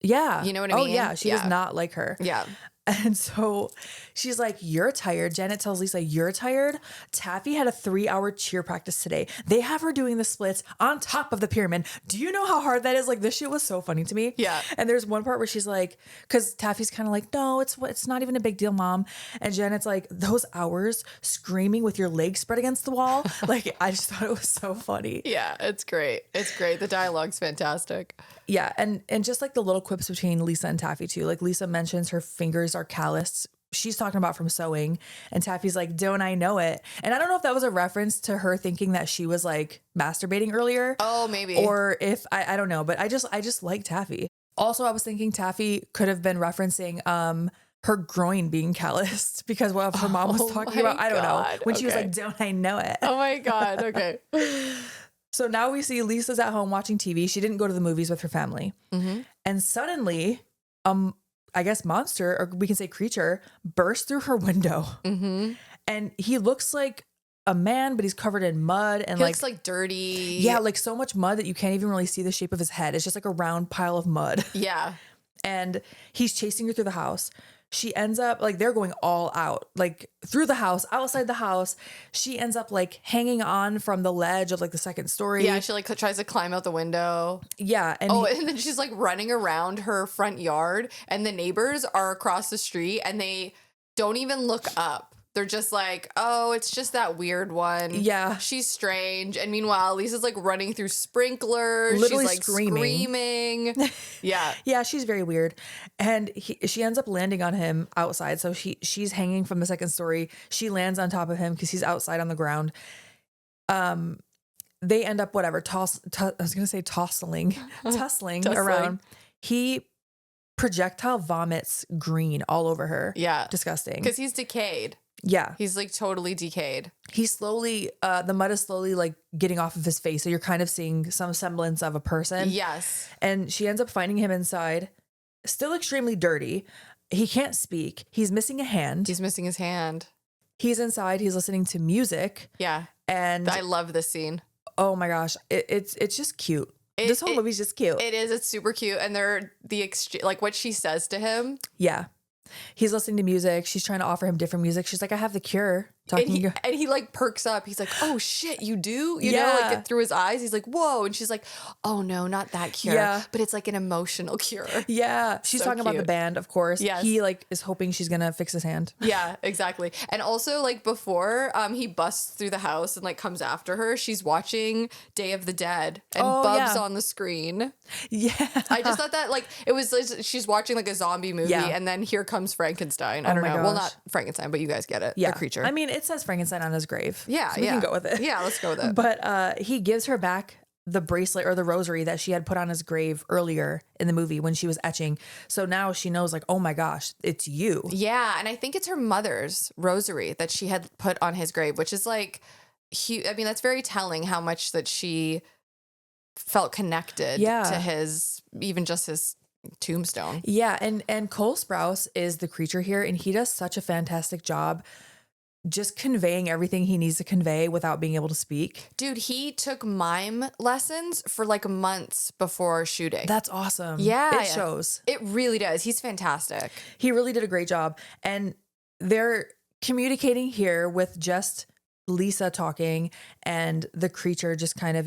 Yeah. You know what I mean? Oh, yeah. She does not like her. Yeah. And so she's like, you're tired. Janet tells Lisa, you're tired. Taffy had a 3-hour cheer practice today. They have her doing the splits on top of the pyramid. Do you know how hard that is? Like, this shit was so funny to me. Yeah. And there's one part where she's like, because Taffy's kind of like, no, it's not even a big deal, mom. And Janet's like, those hours screaming with your legs spread against the wall. Like, I just thought it was so funny. Yeah, it's great. It's great. The dialogue's fantastic. Yeah. And just like the little quips between Lisa and Taffy too. Like Lisa mentions her fingers are calloused. She's talking about from sewing and Taffy's like, don't I know it? And I don't know if that was a reference to her thinking that she was like masturbating earlier. Oh, maybe. Or if I don't know, but I just like Taffy. Also, I was thinking Taffy could have been referencing her groin being calloused because what her mom was talking about. I don't know. When she was like, don't I know it? Oh my God. Okay. So now we see Lisa's at home watching TV. She didn't go to the movies with her family. And suddenly, I guess monster, or we can say creature, bursts through her window. And he looks like a man, but he's covered in mud. And he looks like dirty. Yeah, like so much mud that you can't even really see the shape of his head. It's just like a round pile of mud. Yeah. And he's chasing her through the house. She ends up like they're going all out, like through the house, outside the house. She ends up like hanging on from the ledge of like the second story. Yeah, she like tries to climb out the window. Yeah. And and then she's like running around her front yard and the neighbors are across the street and they don't even look up. They're just like, oh, it's just that weird one. Yeah. She's strange. And meanwhile, Lisa's like running through sprinklers. Literally she's like screaming. Yeah. Yeah, she's very weird. And she ends up landing on him outside. So she's hanging from the second story. She lands on top of him because he's outside on the ground. they end up whatever I was gonna say tussling around. He projectile vomits green all over her. Yeah. Disgusting. Because he's decayed. Yeah. He's like totally decayed. He's slowly, the mud is slowly like getting off of his face. So you're kind of seeing some semblance of a person. Yes. And she ends up finding him inside, still extremely dirty. He can't speak. He's missing a hand. He's missing his hand. He's inside. He's listening to music. Yeah. And I love this scene. oh my gosh, it's just cute. This whole movie's just cute. It is. It's super cute. And they're like what she says to him. Yeah. He's listening to music. She's trying to offer him different music. She's like, I have the cure. And he like perks up. He's like, oh shit, you do? You know, like through his eyes. He's like, whoa. And she's like, oh no, not that cure. Yeah. But it's like an emotional cure. Yeah. She's So talking about the cute. band, of course. Yes. He like is hoping she's going to fix his hand. Yeah, exactly. And also like before he busts through the house and like comes after her, she's watching Day of the Dead and Bub's on the screen. Yeah. I just thought that like it was she's watching like a zombie movie and then here comes Frankenstein. I don't know. Well, not Frankenstein, but you guys get it. Yeah. The creature. I mean, it says Frankenstein on his grave. Yeah, so we can go with it. Yeah, let's go with it. But he gives her back the bracelet or the rosary that she had put on his grave earlier in the movie when she was etching. So now she knows like, oh my gosh, it's you. Yeah, and I think it's her mother's rosary that she had put on his grave, which is like I mean, that's very telling how much that she felt connected to his, even just his tombstone. Yeah, and Cole Sprouse is the creature here, and he does such a fantastic job just conveying everything he needs to convey without being able to speak. Dude, he took mime lessons for like months before shooting. That's awesome. Yeah. It shows. It really does. He's fantastic. He really did a great job. And they're communicating here with just Lisa talking and the creature just kind of,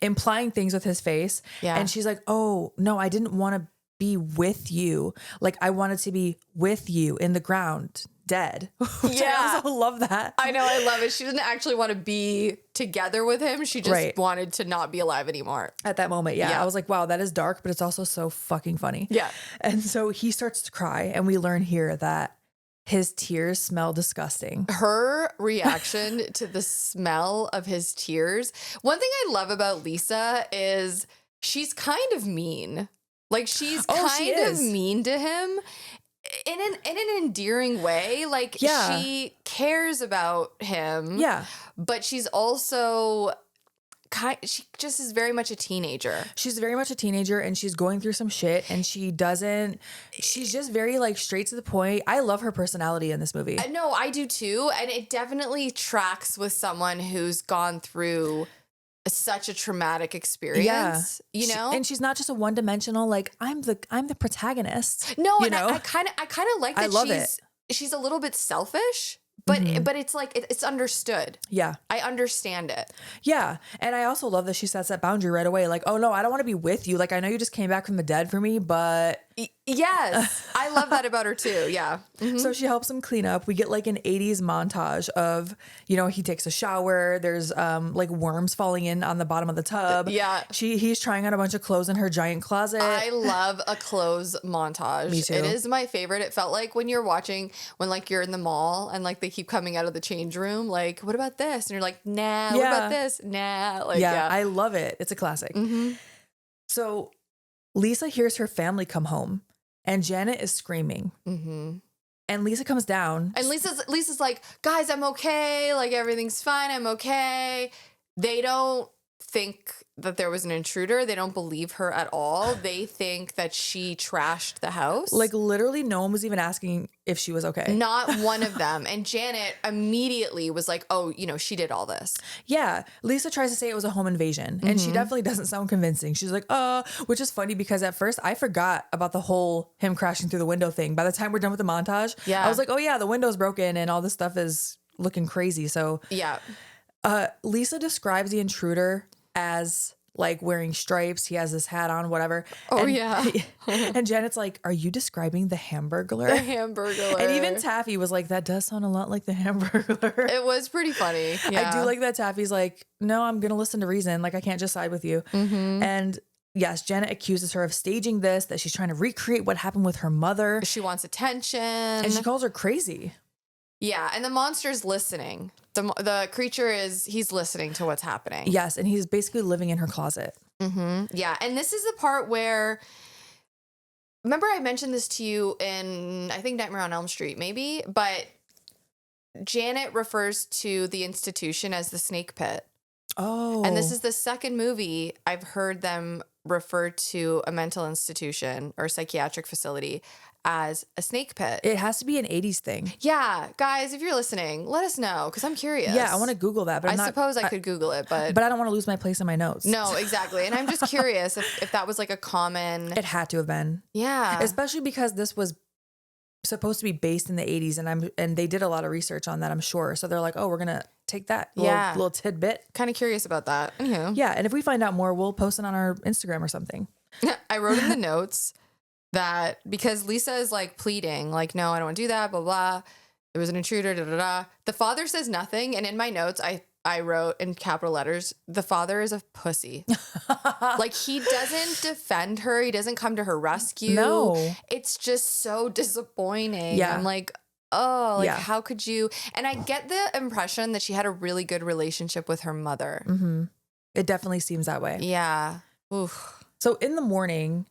implying things with his face. Yeah. And she's like, oh, no, I didn't want to be with you. Like, I wanted to be with you in the ground, dead. I also love that. I know. I love it. She didn't actually want to be together with him. She just wanted to not be alive anymore. At that moment, yeah. I was like, wow, that is dark, but it's also so fucking funny. Yeah. And so he starts to cry, and we learn here that his tears smell disgusting. Her reaction to the smell of his tears. One thing I love about Lisa is she's kind of mean. Like she's kind of mean to him in an endearing way. Like she cares about him. Yeah. But she's also she just is very much a teenager. She's very much a teenager, and she's going through some shit, and she's just very like straight to the point. I love her personality in this movie. No, I do too. And it definitely tracks with someone who's gone through such a traumatic experience, and she's not just a one-dimensional, like I'm the protagonist. No, and I kind of like that. I love it. She's a little bit selfish. But it's like it's understood. Yeah. I understand it. Yeah. And I also love that she sets that boundary right away. Like, oh no, I don't want to be with you. Like, I know you just came back from the dead for me, but yes. I love that about her too. Yeah. Mm-hmm. So she helps him clean up. We get like an 80s montage of, he takes a shower. There's like worms falling in on the bottom of the tub. Yeah. He's trying on a bunch of clothes in her giant closet. I love a clothes montage. Me too. It is my favorite. It felt like when you're like you're in the mall and like they keep coming out of the change room, like, what about this? And you're like, nah, what about this? Nah. Like, I love it. It's a classic. Mm-hmm. So Lisa hears her family come home, and Janet is screaming. Mm-hmm. And Lisa comes down. And Lisa's like, guys, I'm okay. Like, everything's fine. I'm okay. They don't think that there was an intruder. They don't believe her at all. They think that she trashed the house. Like, literally no one was even asking if she was okay. Not one of them. And Janet immediately was like, oh, she did all this. Yeah. Lisa tries to say it was a home invasion, and she definitely doesn't sound convincing. She's like, which is funny because at first I forgot about the whole him crashing through the window thing. By the time we're done with the montage, I was like, oh yeah, the window's broken and all this stuff is looking crazy. So yeah. Lisa describes the intruder as like wearing stripes. He has this hat on, whatever. Oh, yeah. And Janet's like, are you describing the Hamburglar? The Hamburglar. And even Taffy was like, that does sound a lot like the Hamburglar. It was pretty funny. Yeah. I do like that Taffy's like, no, I'm going to listen to reason. Like, I can't just side with you. Mm-hmm. And yes, Janet accuses her of staging this, that she's trying to recreate what happened with her mother. She wants attention. And she calls her crazy. Yeah, and the monster's listening. The creature he's listening to what's happening. Yes, and he's basically living in her closet. Yeah, and this is the part where, remember I mentioned this to you in, I think, Nightmare on Elm Street, maybe, but Janet refers to the institution as the snake pit. Oh. And this is the second movie I've heard them refer to a mental institution or psychiatric facility as a snake pit. It has to be an 80s thing. Yeah, guys, if you're listening, let us know because I'm curious. Yeah, I want to Google that, but I suppose I could Google it, but I don't want to lose my place in my notes. No, exactly. And I'm just curious if that was like a common. It had to have been. Yeah, especially because this was supposed to be based in the 80s, and they did a lot of research on that, I'm sure. So they're like, oh, we're gonna take that little tidbit. Kind of curious about that. Anywho. Yeah, and if we find out more, we'll post it on our Instagram or something. I wrote in the notes that because Lisa is like pleading, like, no, I don't want to do that, blah, blah. There was an intruder, da, da, da. The father says nothing. And in my notes, I wrote in capital letters, the father is a pussy. Like, he doesn't defend her. He doesn't come to her rescue. No. It's just so disappointing. Yeah. I'm like, oh, like, how could you? And I get the impression that she had a really good relationship with her mother. Mm-hmm. It definitely seems that way. Yeah. Oof. So in the morning,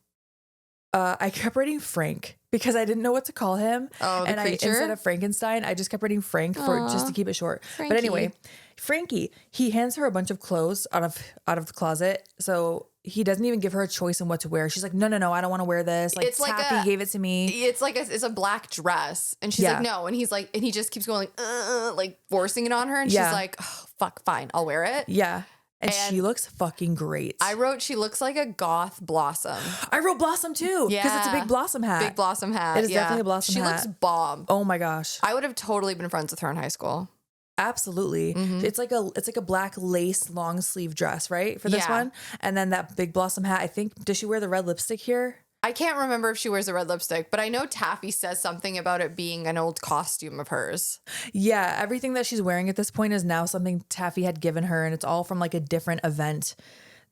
I kept writing Frank because I didn't know what to call him. Oh, the creature? Instead of Frankenstein, I just kept writing Frank just to keep it short. Frankie. But anyway, Frankie, he hands her a bunch of clothes out of the closet. So he doesn't even give her a choice in what to wear. She's like, no, I don't want to wear this. Like, Taffy gave it to me. It's like it's a black dress. And she's like, no. And he's like, and he just keeps going like forcing it on her. And she's like, oh, fuck, fine, I'll wear it. Yeah. And she looks fucking great. I wrote, she looks like a goth blossom. I wrote Blossom too. Yeah. Because it's a big blossom hat. Big blossom hat. It is definitely a blossom hat. She looks bomb. Oh my gosh. I would have totally been friends with her in high school. Absolutely. Mm-hmm. It's like a black lace long sleeve dress, right? For this one. And then that big blossom hat. I think, does she wear the red lipstick here? I can't remember if she wears a red lipstick, but I know Taffy says something about it being an old costume of hers. Yeah, everything that she's wearing at this point is now something Taffy had given her, and it's all from like a different event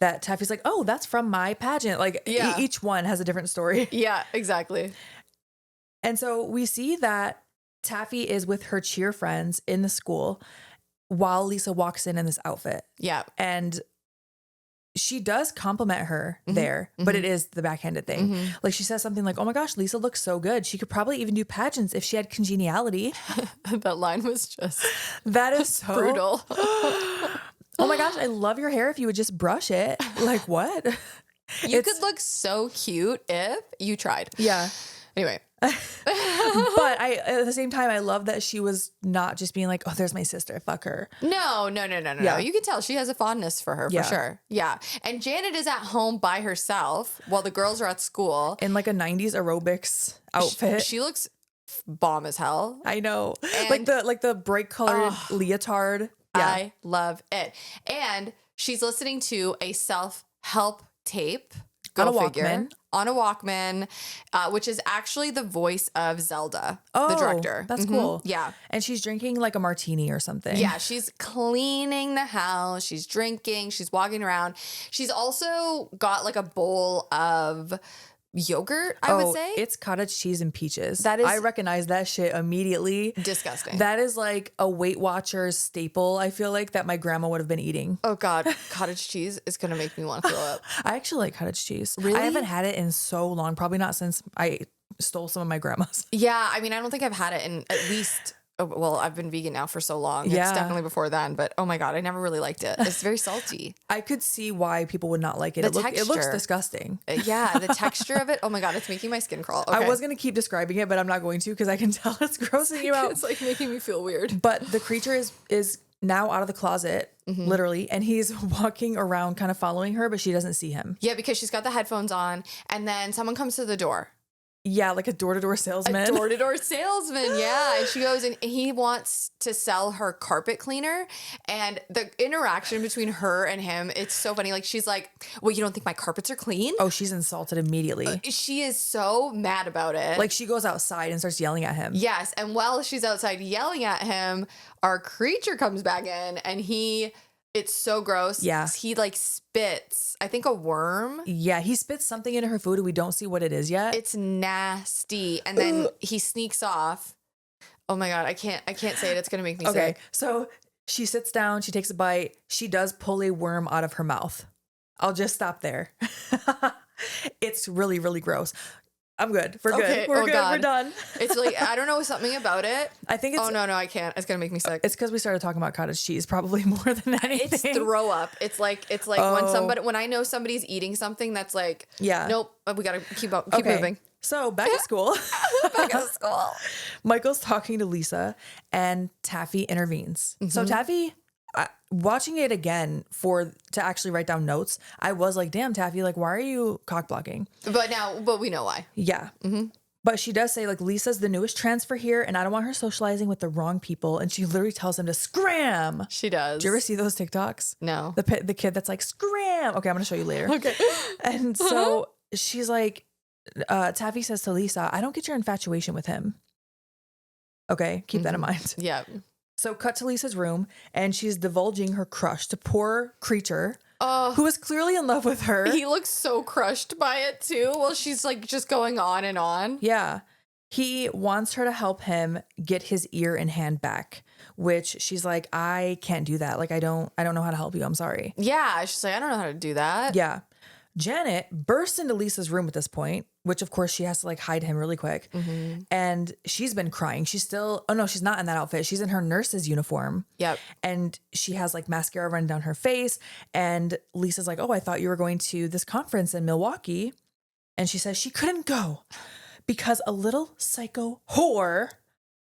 that Taffy's like, oh, that's from my pageant. Like each one has a different story. Yeah, exactly. And so we see that Taffy is with her cheer friends in the school while Lisa walks in this outfit. Yeah. And she does compliment her there, but it is the backhanded thing. Like, she says something like, oh my gosh, Lisa looks so good. She could probably even do pageants if she had congeniality. That line was just that is so brutal. Oh my gosh, I love your hair if you would just brush it. Like, what? You could look so cute if you tried. Yeah. Anyway. But at the same time, I love that she was not just being like, oh, there's my sister, fuck her. No. Yeah. You can tell she has a fondness for her, for sure. Yeah. And Janet is at home by herself while the girls are at school. In like a 90s aerobics outfit. She looks bomb as hell. I know. And like the bright colored leotard. Yeah. I love it. And she's listening to a self-help tape. Go On a figure. Walkman. On a Walkman, which is actually the voice of Zelda, the director. That's cool. Yeah. And she's drinking like a martini or something. Yeah, she's cleaning the house. She's drinking. She's walking around. She's also got like a bowl of yogurt, I would say. It's cottage cheese and peaches. That is- I recognize that shit immediately. Disgusting. That is like a Weight Watchers staple, I feel like, that my grandma would have been eating. Oh God, cottage cheese is going to make me want to throw up. I actually like cottage cheese. Really? I haven't had it in so long. Probably not since I stole some of my grandma's. Yeah, I mean, I don't think I've had it in at least... Well, I've been vegan now for so long. Yeah. It's definitely before then. But oh my God, I never really liked it. It's very salty. I could see why people would not like it. The It looks texture. disgusting. Yeah, the texture of it. Oh my God, it's making my skin crawl. Okay. I was going to keep describing it, but I'm not going to because I can tell it's grossing you out. It's like making me feel weird. But the creature is now out of the closet, literally, and he's walking around kind of following her, but she doesn't see him. Yeah, because she's got the headphones on, and then someone comes to the door. Yeah, like a door-to-door salesman. A door-to-door salesman, yeah. And she goes and he wants to sell her carpet cleaner. And the interaction between her and him, it's so funny. Like, she's like, well, you don't think my carpets are clean? Oh, she's insulted immediately. She is so mad about it. Like, she goes outside and starts yelling at him. Yes. And while she's outside yelling at him, our creature comes back in and it's so gross. Yeah. He like spits, I think, a worm. Yeah, he spits something into her food and we don't see what it is yet. It's nasty. And then he sneaks off. Oh my God. I can't say it. It's going to make me Okay. sick. So she sits down, she takes a bite. She does pull a worm out of her mouth. I'll just stop there. It's really, really gross. I'm good. We're good. Okay. We're Oh, good. God. We're done. It's like, I don't know, something about it. I think it's, Oh, no, I can't. It's going to make me sick. it's because we started talking about cottage cheese probably more than anything. It's throw up. It's like when I know somebody's eating something that's like, Yeah. nope, we got to keep moving. So back to school. Back at school. Michael's talking to Lisa and Taffy intervenes. So Taffy, watching it again to actually write down notes, I was like, damn, Taffy, like, why are you cock blocking? But we know why. Yeah. But she does say, like, Lisa's the newest transfer here and I don't want her socializing with the wrong people. And she literally tells him to scram. She does. Do you ever see those TikToks? No. The kid that's like, scram. Okay, I'm going to show you later. Okay. And so she's like, Taffy says to Lisa, I don't get your infatuation with him. Okay, keep that in mind. Yeah. So cut to Lisa's room and she's divulging her crush to poor creature who is clearly in love with her. He looks so crushed by it too. Well, she's like just going on and on. Yeah. He wants her to help him get his ear and hand back, which she's like, I can't do that. Like, I don't know how to help you. I'm sorry. Yeah. She's like, I don't know how to do that. Yeah. Janet bursts into Lisa's room at this point, which of course she has to like hide him really quick. And she's been crying. She's still, oh no, she's not in that outfit. She's in her nurse's uniform. Yep. And she has like mascara running down her face. And Lisa's like, oh, I thought you were going to this conference in Milwaukee. And she says she couldn't go because a little psycho whore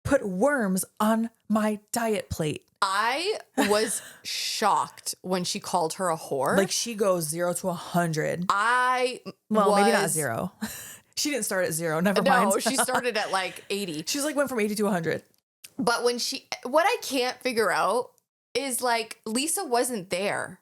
put worms on my diet plate. I was shocked when she called her a whore. Like she goes 0 to 100. Maybe not 0. She didn't start at 0. Never mind. No, she started at like 80. She's like went from 80 to 100. But what I can't figure out is like Lisa wasn't there.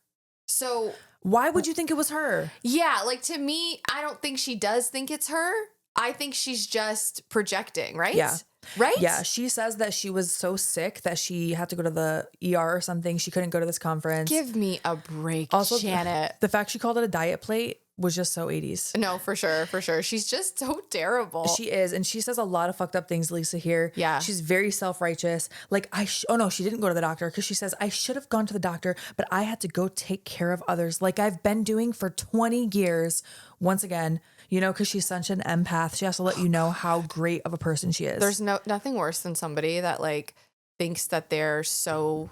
So why would you think it was her? yeah, like to me, I don't think she does think it's her. I think she's just projecting, right? Yeah. Right? Yeah. She says that she was so sick that she had to go to the ER or something. She couldn't go to this conference. Give me a break, Also, Janet. the fact she called it a diet plate was just so 80s. No, for sure. For sure. She's just so terrible. She is. And she says a lot of fucked up things, Lisa, here. Yeah. She's very self-righteous. Like, oh no, she didn't go to the doctor because she says, I should have gone to the doctor, but I had to go take care of others like I've been doing for 20 years. Once again, you know, because she's such an empath. She has to let you know how great of a person she is. There's nothing worse than somebody that like thinks that they're so,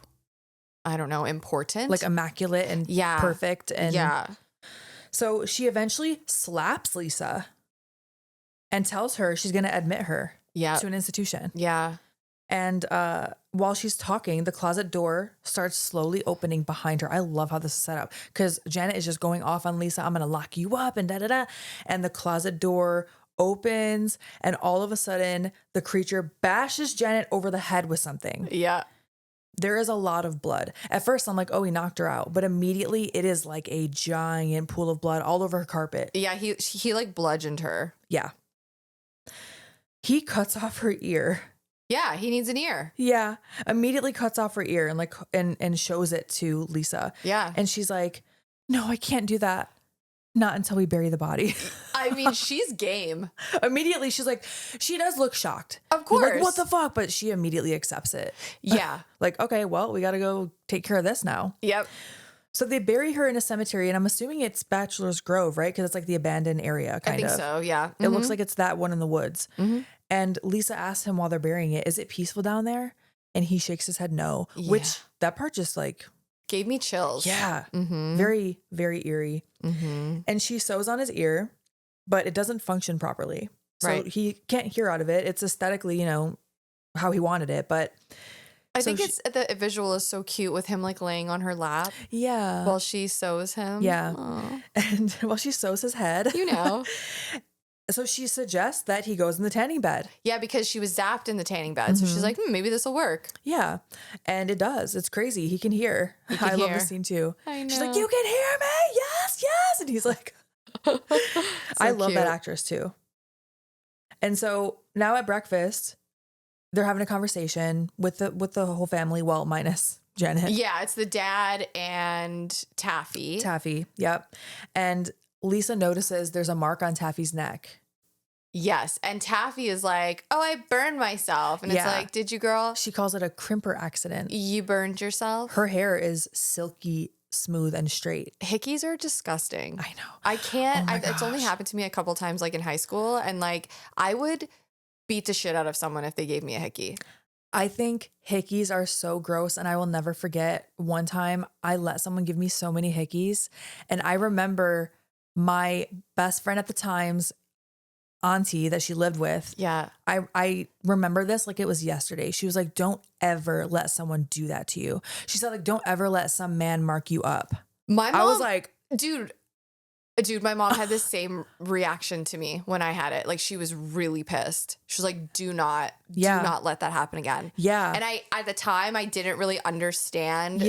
I don't know, important. like immaculate and perfect. And yeah. So she eventually slaps Lisa and tells her she's going to admit her to an institution. Yeah. And while she's talking, the closet door starts slowly opening behind her. I love how this is set up because Janet is just going off on Lisa. I'm going to lock you up and da-da-da. And the closet door opens and all of a sudden the creature bashes Janet over the head with something. Yeah. There is a lot of blood. At first I'm like, oh, he knocked her out. But immediately it is like a giant pool of blood all over her carpet. Yeah. He like bludgeoned her. Yeah. He cuts off her ear. Yeah, he needs an ear. Yeah. Immediately cuts off her ear and like and shows it to Lisa. Yeah. And she's like, no, I can't do that. Not until we bury the body. I mean, she's game. Immediately she's like, she does look shocked. Of course. You're like, what the fuck? But she immediately accepts it. Yeah. Like, okay, well, we got to go take care of this now. Yep. So they bury her in a cemetery, and I'm assuming it's Bachelor's Grove, right? Because it's like the abandoned area, kind of. I think so, yeah. It looks like it's that one in the woods. And Lisa asks him while they're burying it, is it peaceful down there? And he shakes his head no, which that part just like... gave me chills. Yeah. Very, very eerie. And she sews on his ear, but it doesn't function properly. So he can't hear out of it. It's aesthetically, you know, how he wanted it, but... I think it's the visual is so cute with him like laying on her lap. Yeah. While she sews him. Yeah. Aww. And while she sews his head. You know. So she suggests that he goes in the tanning bed. Yeah, because she was zapped in the tanning bed. So she's like, maybe this will work. Yeah. And it does. It's crazy. He can hear. I love this scene too. I know. She's like, you can hear me? Yes, yes. And he's like, I love that actress too. And so now at breakfast, they're having a conversation with the whole family, well, minus Janet. Yeah, it's the dad and Taffy. Taffy, yep. And Lisa notices there's a mark on Taffy's neck. Yes. And Taffy is like, oh, I burned myself. And it's Yeah. like, did you, girl? She calls it a crimper accident. You burned yourself? Her hair is silky smooth and straight. Hickeys are disgusting. I know. I can't. Oh my It's only gosh. happened to me a couple times, like in high school. And like, I would beat the shit out of someone if they gave me a hickey. I think hickeys are so gross, and I will never forget one time I let someone give me so many hickeys. And I remember my best friend at the time's auntie that she lived with. Yeah. I remember this like it was yesterday. She was like, don't ever let someone do that to you. She said, like, don't ever let some man mark you up. My mom, I was like, dude, my mom had the same reaction to me when I had it. Like, she was really pissed. She was like, do not let that happen again. yeah. And at the time, I didn't really understand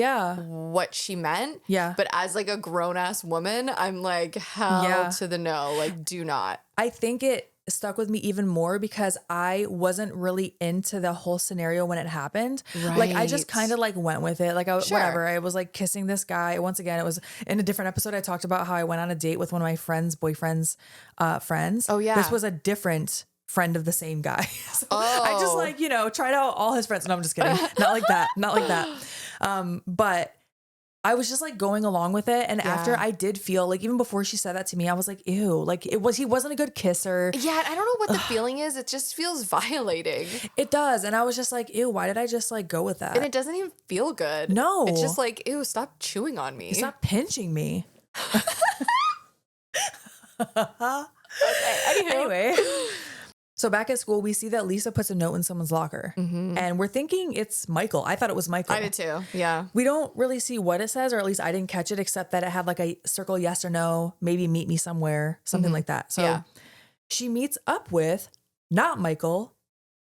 what she meant. Yeah. But as like a grown ass woman, I'm like, hell to the no. Like, do not. I think it stuck with me even more because I wasn't really into the whole scenario when it happened. Like, I just kind of like went with it. Like, whatever. I was like kissing this guy. Once again, it was in a different episode. I talked about how I went on a date with one of my friend's boyfriend's friends. Oh, yeah. This was a different friend of the same guy. So I just like, tried out all his friends. No, I'm just kidding. Not like that. Not like that. But I was just like going along with it. And after I did feel like, even before she said that to me, I was like, ew, like he wasn't a good kisser. Yeah. I don't know what the feeling is. It just feels violating. It does. And I was just like, ew, why did I just like go with that? And it doesn't even feel good. No. It's just like, ew, stop chewing on me. Stop pinching me. Anyway. So back at school, we see that Lisa puts a note in someone's locker. And we're thinking it's Michael. I thought it was Michael. I did too. Yeah. We don't really see what it says, or at least I didn't catch it, except that it had like a circle yes or no, maybe meet me somewhere, something like that. So she meets up with not Michael,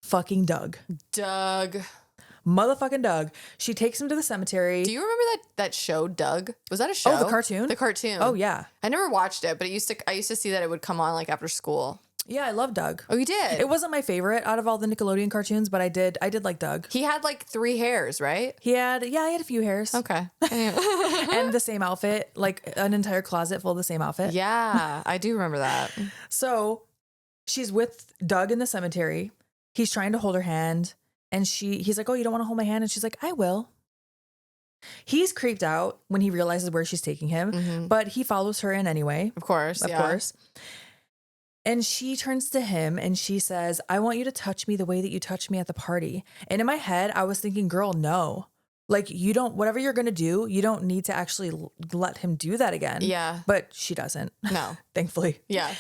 fucking Doug. Motherfucking Doug. She takes him to the cemetery. Do you remember that show, Doug? Was that a show? Oh, the cartoon? The cartoon. Oh, yeah. I never watched it, but I used to see that it would come on like after school. Yeah, I love Doug. Oh, you did? It wasn't my favorite out of all the Nickelodeon cartoons, but I did like Doug. He had like 3 hairs, right? He had a few hairs. Okay. And the same outfit, like an entire closet full of the same outfit. Yeah, I do remember that. So she's with Doug in the cemetery. He's trying to hold her hand. And he's like, oh, you don't want to hold my hand? And she's like, I will. He's creeped out when he realizes where she's taking him, but he follows her in anyway. Of course. Of course. And she turns to him and she says, I want you to touch me the way that you touched me at the party. And in my head, I was thinking, girl, no. Like, whatever you're going to do, you don't need to actually let him do that again. Yeah. But she doesn't. No. Thankfully. Yeah.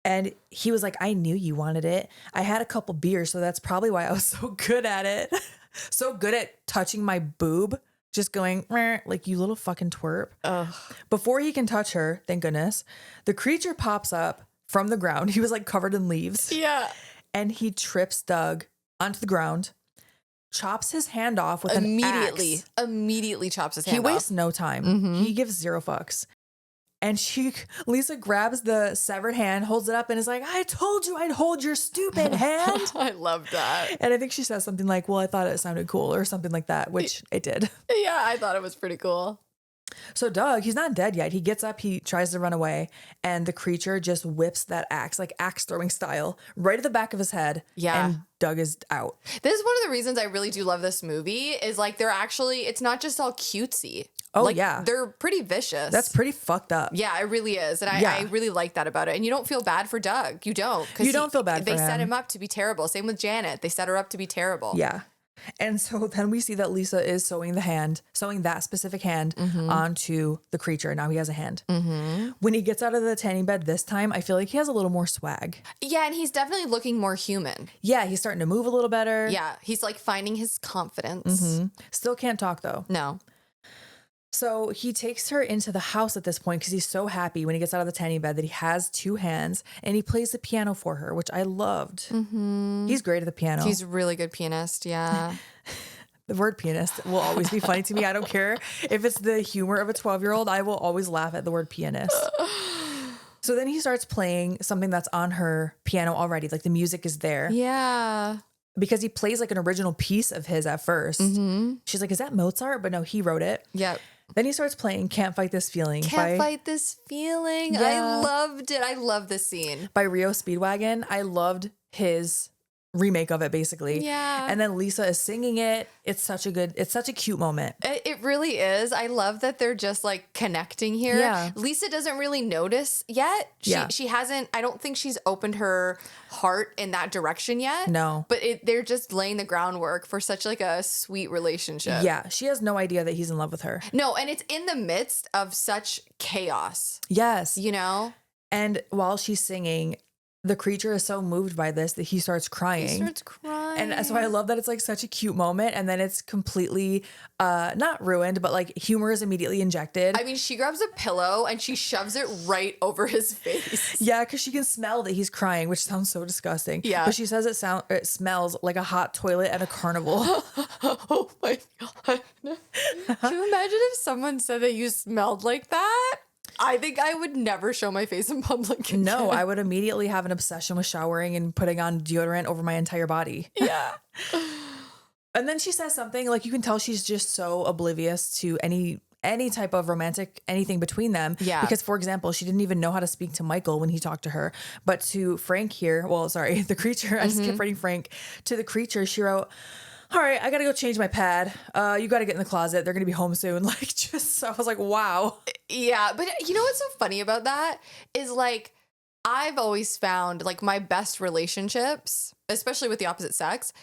And he was like, I knew you wanted it. I had a couple beers, so that's probably why I was so good at it. So good at touching my boob. Just going, like, you little fucking twerp. Ugh. Before he can touch her, thank goodness, the creature pops up from the ground. He was like covered in leaves. Yeah. And he trips Doug onto the ground, chops his hand off with an axe. Immediately chops his hand off. He wastes no time. He gives 0 fucks. And Lisa grabs the severed hand, holds it up, and is like, I told you I'd hold your stupid hand. I love that. And I think she says something like, well, I thought it sounded cool or something like that, which it did. Yeah, I thought it was pretty cool. So Doug, he's not dead yet. He gets up, he tries to run away, and the creature just whips that axe, like axe throwing style, right at the back of his head. Yeah. And Doug is out. This is one of the reasons I really do love this movie is like it's not just all cutesy. Oh, like, yeah. They're pretty vicious. That's pretty fucked up. Yeah, it really is. And I really like that about it. And you don't feel bad for Doug. You don't. You don't feel bad for him. They set him up to be terrible. Same with Janet. They set her up to be terrible. Yeah. And so then we see that Lisa is sewing that specific hand onto the creature. Now he has a hand. When he gets out of the tanning bed this time, I feel like he has a little more swag. Yeah, and he's definitely looking more human. Yeah, he's starting to move a little better. Yeah, he's like finding his confidence. Still can't talk though. No. So he takes her into the house at this point because he's so happy when he gets out of the tanning bed that he has 2 hands, and he plays the piano for her, which I loved. He's great at the piano. He's a really good pianist. Yeah. The word pianist will always be funny to me. I don't care if it's the humor of a 12-year-old. I will always laugh at the word pianist. So then he starts playing something that's on her piano already. Like the music is there. Yeah. Because he plays like an original piece of his at first. She's like, is that Mozart? But no, he wrote it. Yep. Then he starts playing Can't Fight This Feeling Can't Fight This Feeling. Yeah. I loved it. I love this scene. by Rio Speedwagon. I loved his remake of it, basically. Yeah. And then Lisa is singing it. It's such a cute moment. It really is. I love that they're just like connecting here. Yeah. Lisa doesn't really notice yet. She hasn't, I don't think she's opened her heart in that direction yet. No. But they're just laying the groundwork for such like a sweet relationship. Yeah. She has no idea that he's in love with her. No, and it's in the midst of such chaos, Yes. you know? And while she's singing, the creature is so moved by this that he starts crying. He starts crying. And so I love that it's like such a cute moment, and then it's completely not ruined, but like humor is immediately injected. I mean, she grabs a pillow and she shoves it right over his face. Yeah, because she can smell that he's crying, which sounds so disgusting. Yeah. But she says it smells like a hot toilet at a carnival. Oh my God. Can you imagine if someone said that you smelled like that? I think I would never show my face in public again. No, I would immediately have an obsession with showering and putting on deodorant over my entire body. Yeah. And then she says something like, you can tell she's just so oblivious to any type of romantic anything between them. Yeah. Because, for example, she didn't even know how to speak to Michael when he talked to her. But to Frank here, well, sorry, the creature, I just kept writing Frank. To the creature, she wrote, all right, I got to go change my pad. You got to get in the closet. They're going to be home soon. Like, just, so I was like, wow. Yeah. But you know what's so funny about that is like, I've always found like my best relationships, especially with the opposite sex,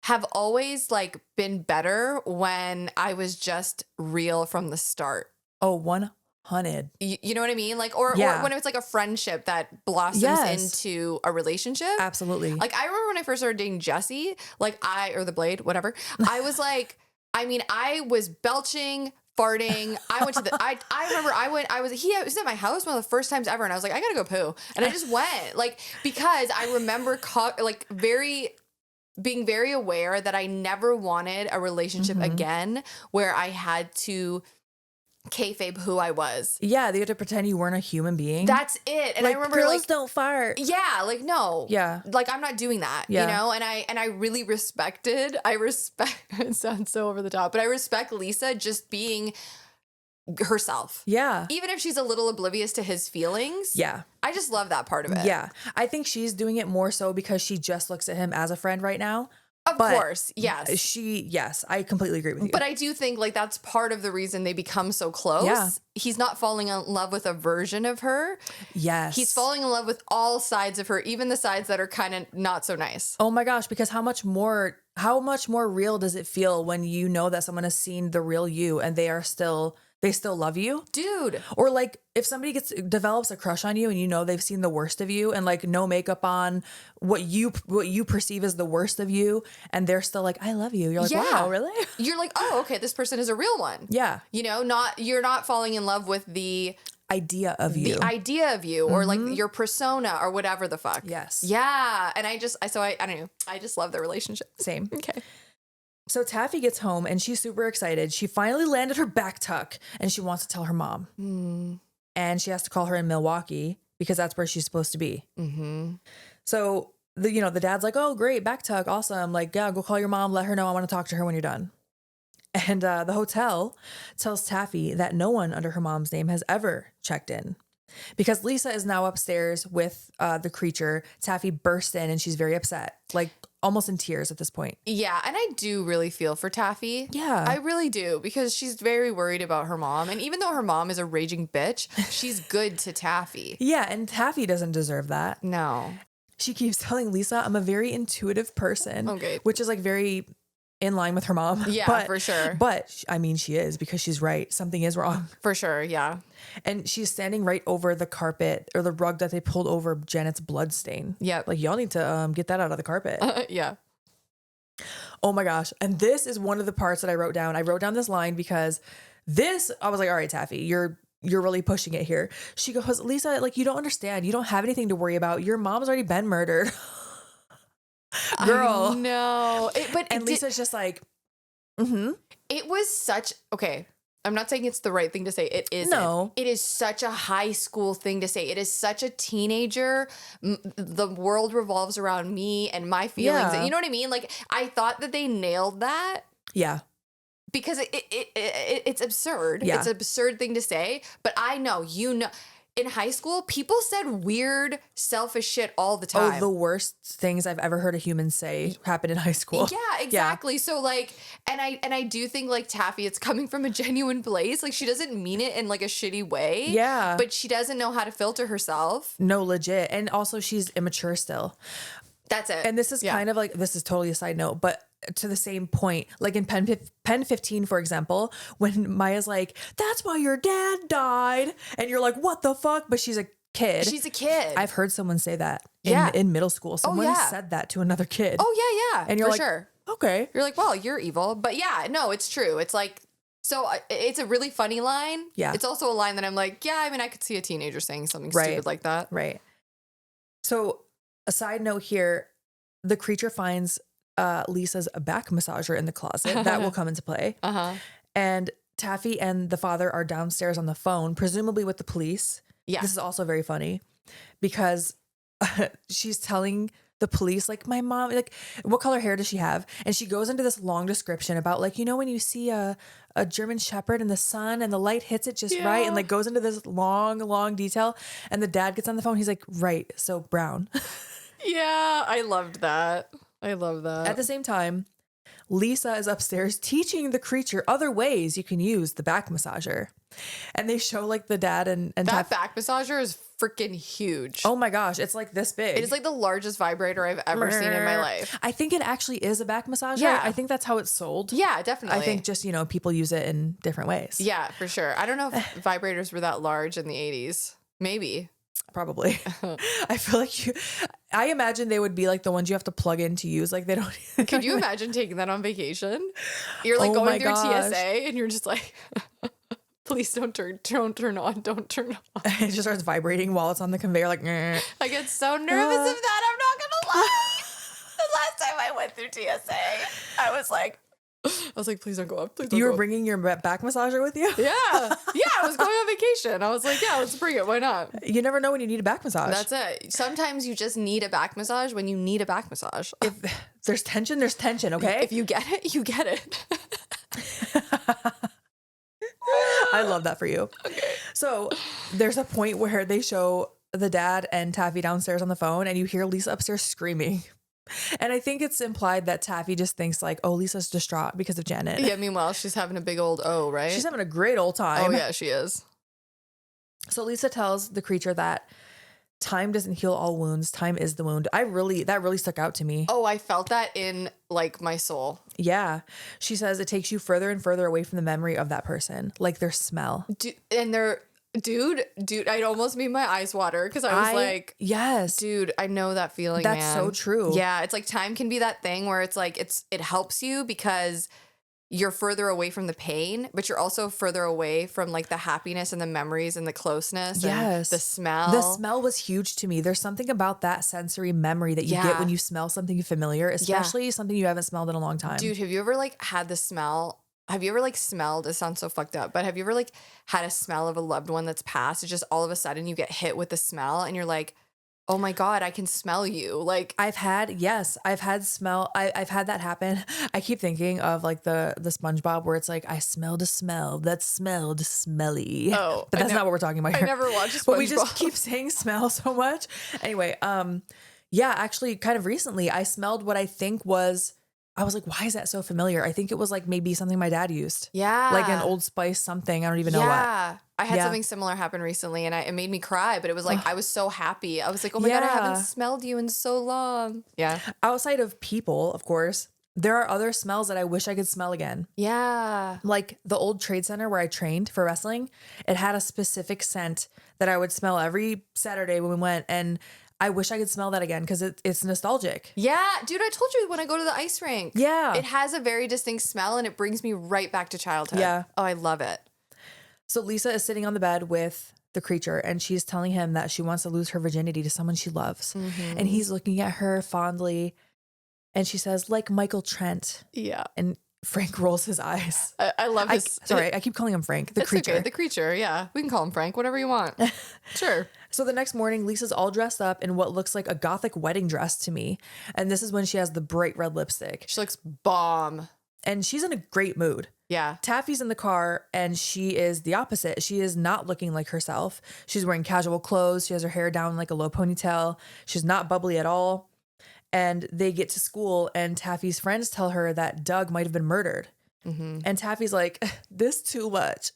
have always like been better when I was just real from the start. Oh, 100. You know what I mean? Like, or when it was like a friendship that blossoms into a relationship. Absolutely. Like, I remember when I first started dating Jesse, like or the Blade, whatever. I was like, I mean, I was belching, farting. I went to the, I remember he was at my house one of the first times ever. And I was like, I gotta go poo. And I just went like, because I remember being very aware that I never wanted a relationship again where I had to kayfabe who I was. Yeah, they had to pretend you weren't a human being. That's it. And like, I remember girls don't fart. yeah, like no. Yeah. Like I'm not doing that, Yeah. you know? And I really respect it sounds so over the top, but I respect Lisa just being herself. Yeah. Even if she's a little oblivious to his feelings. Yeah. I just love that part of it. Yeah. I think she's doing it more so because she just looks at him as a friend right now. Of course. Yes. Yes, I completely agree with you. But I do think like that's part of the reason they become so close. Yeah. He's not falling in love with a version of her. Yes. He's falling in love with all sides of her, even the sides that are kind of not so nice. Oh my gosh, because how much more real does it feel when you know that someone has seen the real you and they still love you? Dude. Or like if somebody develops a crush on you and you know they've seen the worst of you and like no makeup on, what you perceive as the worst of you, and they're still like, I love you. You're like, wow, really? You're like, oh, okay, this person is a real one. Yeah. You know, you're not falling in love with the idea of you. Or like your persona or whatever the fuck. Yes. Yeah. And I don't know. I just love their relationship. Same. Okay. So Taffy gets home and she's super excited. She finally landed her back tuck and she wants to tell her mom. And she has to call her in Milwaukee because that's where she's supposed to be. So the dad's like, oh, great, back tuck, awesome. Like, yeah, go call your mom, let her know I want to talk to her when you're done. And the hotel tells Taffy that no one under her mom's name has ever checked in. Because Lisa is now upstairs with the creature. Taffy bursts in and she's very upset, like almost in tears at this point. Yeah, and I do really feel for Taffy. Yeah. I really do, because she's very worried about her mom. And even though her mom is a raging bitch, she's good to Taffy. Yeah, and Taffy doesn't deserve that. No. She keeps telling Lisa, I'm a very intuitive person. Okay. Which is like very in line with her mom. Yeah, for sure. But I mean, she is, because she's right. Something is wrong. For sure, yeah. And she's standing right over the carpet or the rug that they pulled over Janet's blood stain. Yep. Like, y'all need to get that out of the carpet. Yeah. Oh my gosh. And this is one of the parts that I wrote down. I wrote down this line because I was like, all right, Taffy, you're really pushing it here. She goes, Lisa, like, you don't understand. You don't have anything to worry about. Your mom's already been murdered. Girl. No. Lisa's just like, It was okay. I'm not saying it's the right thing to say. It isn't. No. It is such a high school thing to say. It is such a teenager. The world revolves around me and my feelings. Yeah. You know what I mean? Like, I thought that they nailed that. Yeah. because it's absurd. Yeah. It's an absurd thing to say, but I know, in high school, people said weird, selfish shit all the time. Oh, the worst things I've ever heard a human say happened in high school. Yeah, exactly. So like, and I do think like Taffy, it's coming from a genuine place. Like she doesn't mean it in like a shitty way. Yeah. But she doesn't know how to filter herself. No, legit. And also she's immature still. That's it. And this is kind of like, this is totally a side note, but to the same point, like in Pen 15, for example, when Maya's like, that's why your dad died. And you're like, what the fuck? But she's a kid. She's a kid. I've heard someone say that Yeah. in middle school. Someone yeah. said that to another kid. Oh, yeah. And you're for like, sure. Okay. You're like, well, you're evil. But yeah, no, it's true. It's like, so it's a really funny line. Yeah. It's also a line that I'm like, yeah, I mean, I could see a teenager saying something Right. stupid like that. Right. So a side note here, the creature finds Lisa's back massager in the closet. That will come into play. Uh-huh. And Taffy and the father are downstairs on the phone, presumably with the police. Yeah. This is also very funny because she's telling the police, like, my mom, like, what color hair does she have? And she goes into this long description about, like, you know, when you see a German Shepherd in the sun and the light hits it just right, and like goes into this long detail. And the dad gets on the phone. He's like, right, so brown. Yeah, I loved that. I love that. At the same time, Lisa is upstairs teaching the creature other ways you can use the back massager. And they show like the dad and that back massager is freaking huge. Oh my gosh, it's like this big. It is like the largest vibrator I've ever seen in my life. I think it actually is a back massager. Yeah. I think that's how it's sold. Yeah, definitely. I think just, you know, people use it in different ways. Yeah, for sure. I don't know if vibrators were that large in the 80s. Maybe. Probably. I feel like I imagine they would be like the ones you have to plug in to use. Like they don't. Could you imagine taking that on vacation? You're like Oh going my through gosh. TSA and you're just like, please don't turn on. It just starts vibrating while it's on the conveyor. Like, "Nyeh." I get so nervous of that. I'm not gonna lie. The last time I went through TSA, I was like, please don't go up. Please don't You go were up. bringing your back massager with you? Yeah. Yeah, I was going on vacation. I was like, yeah, let's bring it. Why not? You never know when you need a back massage. That's it. Sometimes you just need a back massage when you need a back massage. If there's tension, there's tension, okay? If you get it, you get it. I love that for you. Okay. So there's a point where they show the dad and Taffy downstairs on the phone and you hear Lisa upstairs screaming. And I think it's implied that Taffy just thinks like, oh, Lisa's distraught because of Janet. Yeah, meanwhile, she's having a big old O, right? She's having a great old time. Oh, yeah, she is. So Lisa tells the creature that time doesn't heal all wounds. Time is the wound. That really stuck out to me. Oh, I felt that in like my soul. Yeah. She says it takes you further and further away from the memory of that person, like their smell. Dude, I'd almost made my eyes water because I was like, yes, dude, I know that feeling. That's man. so true. Yeah, it's like time can be that thing where it's like it helps you because you're further away from the pain, but you're also further away from like the happiness and the memories and the closeness. Yes. And the smell. The smell was huge to me. There's something about that sensory memory that you get when you smell something familiar, especially something you haven't smelled in a long time. Dude, have you ever like had the smell? Have you ever like smelled, it sounds so fucked up, but have you ever like had a smell of a loved one that's passed? It's just all of a sudden you get hit with the smell and you're like, oh my God, I can smell you. Like I've had that happen. I keep thinking of like the SpongeBob where it's like, I smelled a smell that smelled smelly. Oh, but that's not what we're talking about I here. never watched SpongeBob. But we just keep saying smell so much. Anyway, yeah, actually kind of recently I smelled what I think was, I was like, why is that so familiar? I think it was like maybe something my dad used. Yeah. Like an Old Spice something. I don't even know what. Yeah. I had Yeah. something similar happen recently and it made me cry, but it was like, I was so happy. I was like, oh my God, I haven't smelled you in so long. Yeah. Outside of people, of course, there are other smells that I wish I could smell again. Yeah. Like the old trade center where I trained for wrestling, it had a specific scent that I would smell every Saturday when we went. And I wish I could smell that again because it's nostalgic. Yeah. Dude, I told you when I go to the ice rink. Yeah. It has a very distinct smell and it brings me right back to childhood. Yeah. Oh, I love it. So Lisa is sitting on the bed with the creature and she's telling him that she wants to lose her virginity to someone she loves. Mm-hmm. And he's looking at her fondly and she says, like Michael Trent. Yeah. And Frank rolls his eyes. I love his. Sorry, I keep calling him Frank. The It's creature. okay. The creature. Yeah. We can call him Frank, whatever you want. Sure. So the next morning, Lisa's all dressed up in what looks like a gothic wedding dress to me. And this is when she has the bright red lipstick. She looks bomb. And she's in a great mood. Yeah. Taffy's in the car and she is the opposite. She is not looking like herself. She's wearing casual clothes. She has her hair down like a low ponytail. She's not bubbly at all. And they get to school and Taffy's friends tell her that Doug might have been murdered. And Taffy's like, this too much.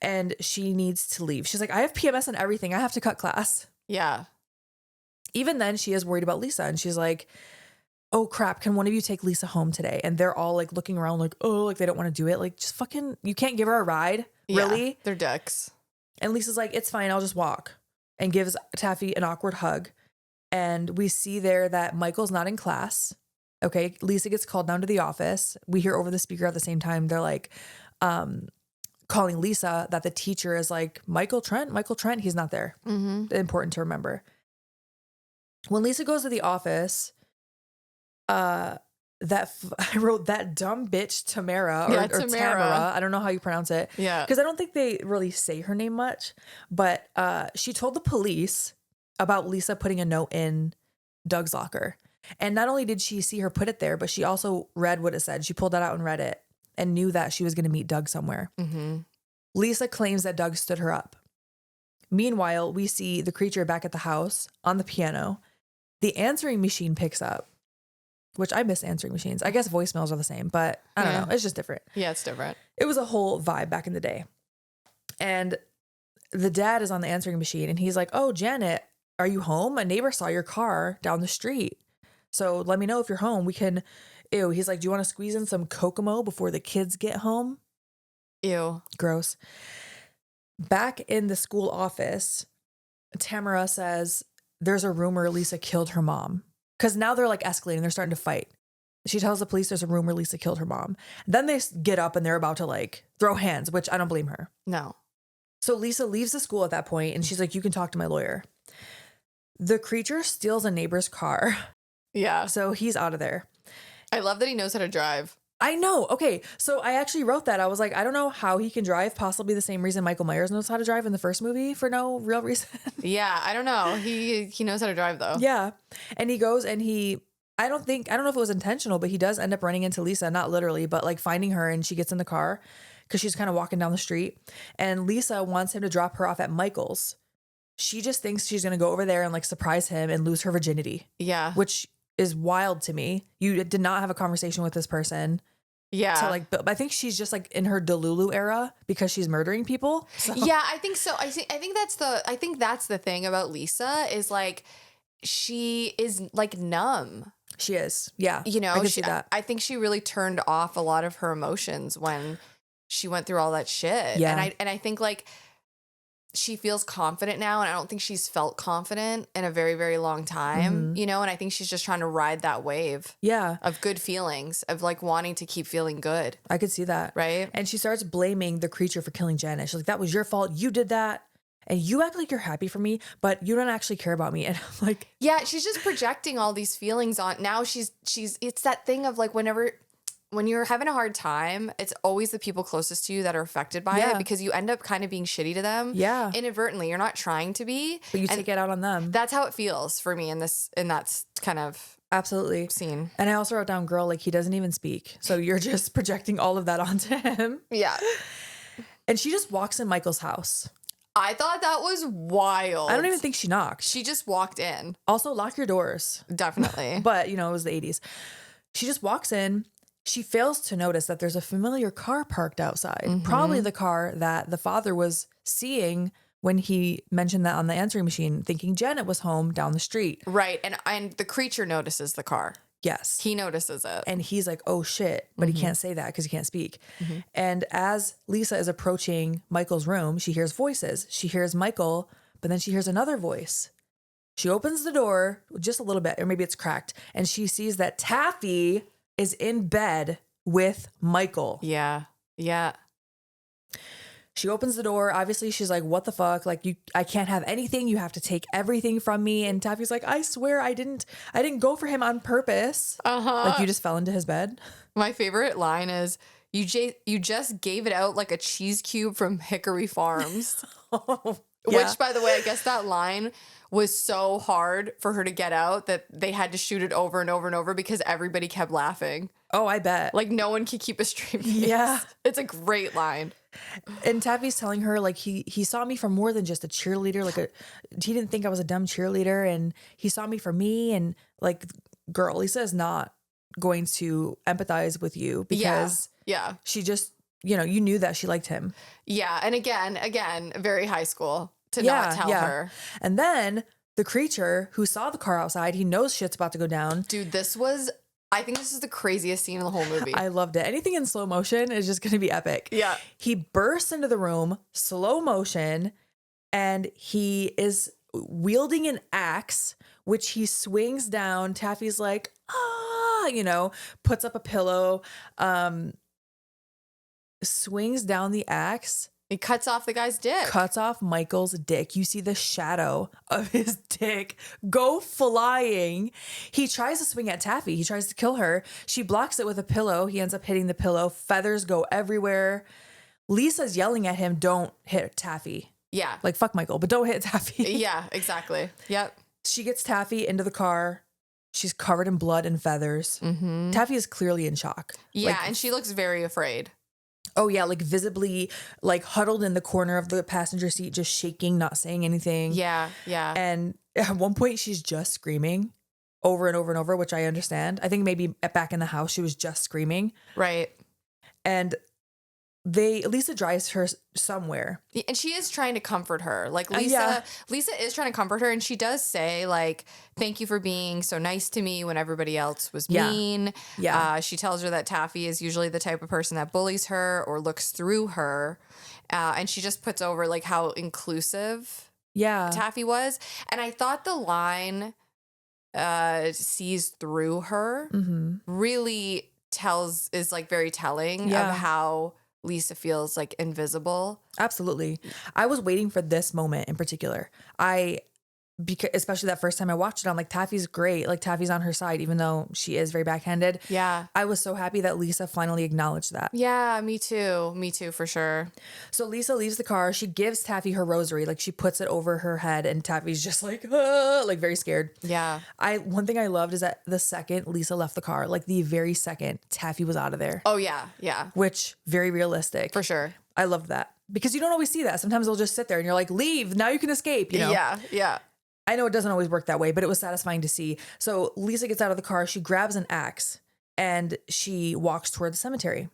And she needs to leave. She's like, I have PMS and everything. I have to cut class. Yeah. Even then, she is worried about Lisa. And she's like, oh crap, can one of you take Lisa home today? And they're all like looking around like, oh, like they don't want to do it. Like, just fucking, you can't give her a ride. Really? Yeah, they're dicks. And Lisa's like, it's fine, I'll just walk. And gives Taffy an awkward hug. And we see there that Michael's not in class. Okay, Lisa gets called down to the office. We hear over the speaker at the same time, they're like calling Lisa that the teacher is like, Michael Trent, he's not there. Important to remember. When Lisa goes to the office, I wrote that dumb bitch Tamara or Tamara. I don't know how you pronounce it. Yeah. Because I don't think they really say her name much. But she told the police about Lisa putting a note in Doug's locker. And not only did she see her put it there, but she also read what it said. She pulled that out and read it and knew that she was going to meet Doug somewhere. Lisa claims that Doug stood her up. Meanwhile, we see the creature back at the house on the piano. The answering machine picks up, which I miss answering machines. I guess voicemails are the same, but I don't know. It's just different. Yeah, it's different. It was a whole vibe back in the day. And the dad is on the answering machine and he's like, oh, Janet, are you home? A neighbor saw your car down the street. So let me know if you're home. We can, he's like, do you want to squeeze in some Kokomo before the kids get home? Ew. Gross. Back in the school office, Tamara says, there's a rumor Lisa killed her mom. Because now they're like escalating. They're starting to fight. She tells the police there's a rumor Lisa killed her mom. Then they get up and they're about to like throw hands, which I don't blame her. No. So Lisa leaves the school at that point and she's like, you can talk to my lawyer. The creature steals a neighbor's car. Yeah. So he's out of there. I love that he knows how to drive. I know. Okay. So I actually wrote that. I was like, I don't know how he can drive. Possibly the same reason Michael Myers knows how to drive in the first movie for no real reason. Yeah. I don't know. He knows how to drive though. Yeah. And he goes and I don't know if it was intentional, but he does end up running into Lisa, not literally, but like finding her and she gets in the car because she's kind of walking down the street and Lisa wants him to drop her off at Michael's. She just thinks she's going to go over there and like surprise him and lose her virginity. Yeah. Which is wild to me. You did not have a conversation with this person. Yeah. So like, but I think she's just like in her Delulu era because she's murdering people. So. Yeah, I think so. I think that's the thing about Lisa is like she is like numb. She is. Yeah. You know, I can see that. I think she really turned off a lot of her emotions when she went through all that shit. Yeah. And I think like she feels confident now, and I don't think she's felt confident in a very, very long time, you know, and I think she's just trying to ride that wave of good feelings, of like wanting to keep feeling good. I could see that. Right. And she starts blaming the creature for killing Janet. She's like, that was your fault. You did that. And you act like you're happy for me, but you don't actually care about me. And I'm like, yeah, she's just projecting all these feelings on. Now she's it's that thing of like when you're having a hard time, it's always the people closest to you that are affected by it because you end up kind of being shitty to them. Yeah. Inadvertently. You're not trying to be. But you take it out on them. That's how it feels for me in that kind of absolutely scene. And I also wrote down, girl, like he doesn't even speak. So you're just projecting all of that onto him. Yeah. And she just walks in Michael's house. I thought that was wild. I don't even think she knocked. She just walked in. Also, lock your doors. Definitely. But, you know, it was the 80s. She just walks in. She fails to notice that there's a familiar car parked outside. Probably the car that the father was seeing when he mentioned that on the answering machine, thinking Janet was home down the street. Right. And the creature notices the car. Yes. He notices it. And he's like, oh shit. But he can't say that because he can't speak. And as Lisa is approaching Michael's room, she hears voices. She hears Michael, but then she hears another voice. She opens the door just a little bit, or maybe it's cracked. And she sees that Taffy is in bed with Michael. Yeah. Yeah. She opens the door. Obviously, she's like, what the fuck? Like, I can't have anything. You have to take everything from me. And Taffy's like, I swear I didn't go for him on purpose. Like, you just fell into his bed. My favorite line is, you just gave it out like a cheese cube from Hickory Farms. Yeah. Which, by the way, I guess that line was so hard for her to get out that they had to shoot it over and over and over because everybody kept laughing. Oh, I bet. Like no one could keep a straight face. Yeah. It's a great line. And Taffy's telling her like he saw me for more than just a cheerleader. He didn't think I was a dumb cheerleader, and he saw me for me. And like, girl, Lisa is not going to empathize with you because she just, you knew that she liked him. Yeah. And again, very high school to not tell her. And then the creature who saw the car outside, he knows shit's about to go down. Dude, I think this is the craziest scene in the whole movie. I loved it. Anything in slow motion is just going to be epic. Yeah. He bursts into the room, slow motion, and he is wielding an axe, which he swings down. Taffy's like, puts up a pillow, swings down the axe. He cuts off the guy's dick. Cuts off Michael's dick. You see the shadow of his dick go flying. He tries to swing at Taffy. He tries to kill her. She blocks it with a pillow. He ends up hitting the pillow. Feathers go everywhere. Lisa's yelling at him, don't hit Taffy. Yeah. Like, fuck Michael, but don't hit Taffy. Yeah, exactly. Yep. She gets Taffy into the car. She's covered in blood and feathers. Mm-hmm. Taffy is clearly in shock. Yeah, and she looks very afraid. Oh, yeah, like visibly like huddled in the corner of the passenger seat, just shaking, not saying anything. Yeah, yeah. And at one point, she's just screaming over and over and over, which I understand. I think maybe back in the house, she was just screaming. Right. And Lisa drives her somewhere. And she is trying to comfort her. Like Lisa is trying to comfort her. And she does say like, thank you for being so nice to me when everybody else was mean. Yeah. She tells her that Taffy is usually the type of person that bullies her or looks through her. And she just puts over like how inclusive Taffy was. And I thought the line sees through her really is like very telling of how Lisa feels like invisible. Absolutely. I was waiting for this moment in particular. Because especially that first time I watched it, I'm like, Taffy's great. Like Taffy's on her side, even though she is very backhanded. Yeah. I was so happy that Lisa finally acknowledged that. Yeah, me too. Me too, for sure. So Lisa leaves the car. She gives Taffy her rosary. Like she puts it over her head and Taffy's just like, like very scared. Yeah. One thing I loved is that the second Lisa left the car, like the very second, Taffy was out of there. Oh, yeah. Yeah. Which very realistic. For sure. I loved that. Because you don't always see that. Sometimes they'll just sit there and you're like, leave. Now you can escape, you know? Yeah. Yeah. I know it doesn't always work that way, but it was satisfying to see. So Lisa gets out of the car. She grabs an axe and she walks toward the cemetery.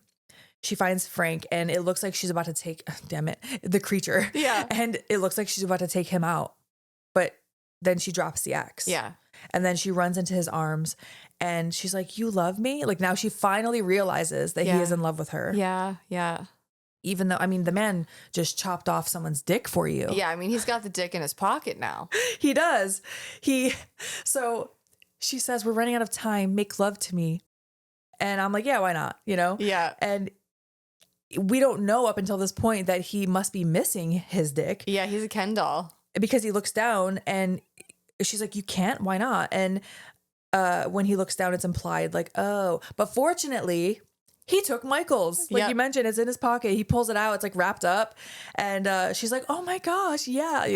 She finds Frank and it looks like she's about to take, the creature. Yeah. And it looks like she's about to take him out. But then she drops the axe. Yeah. And then she runs into his arms and she's like, you love me? Like now she finally realizes that he is in love with her. Yeah. Yeah. Even though, the man just chopped off someone's dick for you. Yeah, he's got the dick in his pocket now. He does. So she says, we're running out of time. Make love to me. And I'm like, yeah, why not? Yeah. And we don't know up until this point that he must be missing his dick. Yeah, he's a Ken doll. Because he looks down and she's like, you can't, why not? And when he looks down, it's implied like, oh, but fortunately, he took Michael's. Like you mentioned, it's in his pocket. He pulls it out. It's like wrapped up. And she's like, oh my gosh, yeah.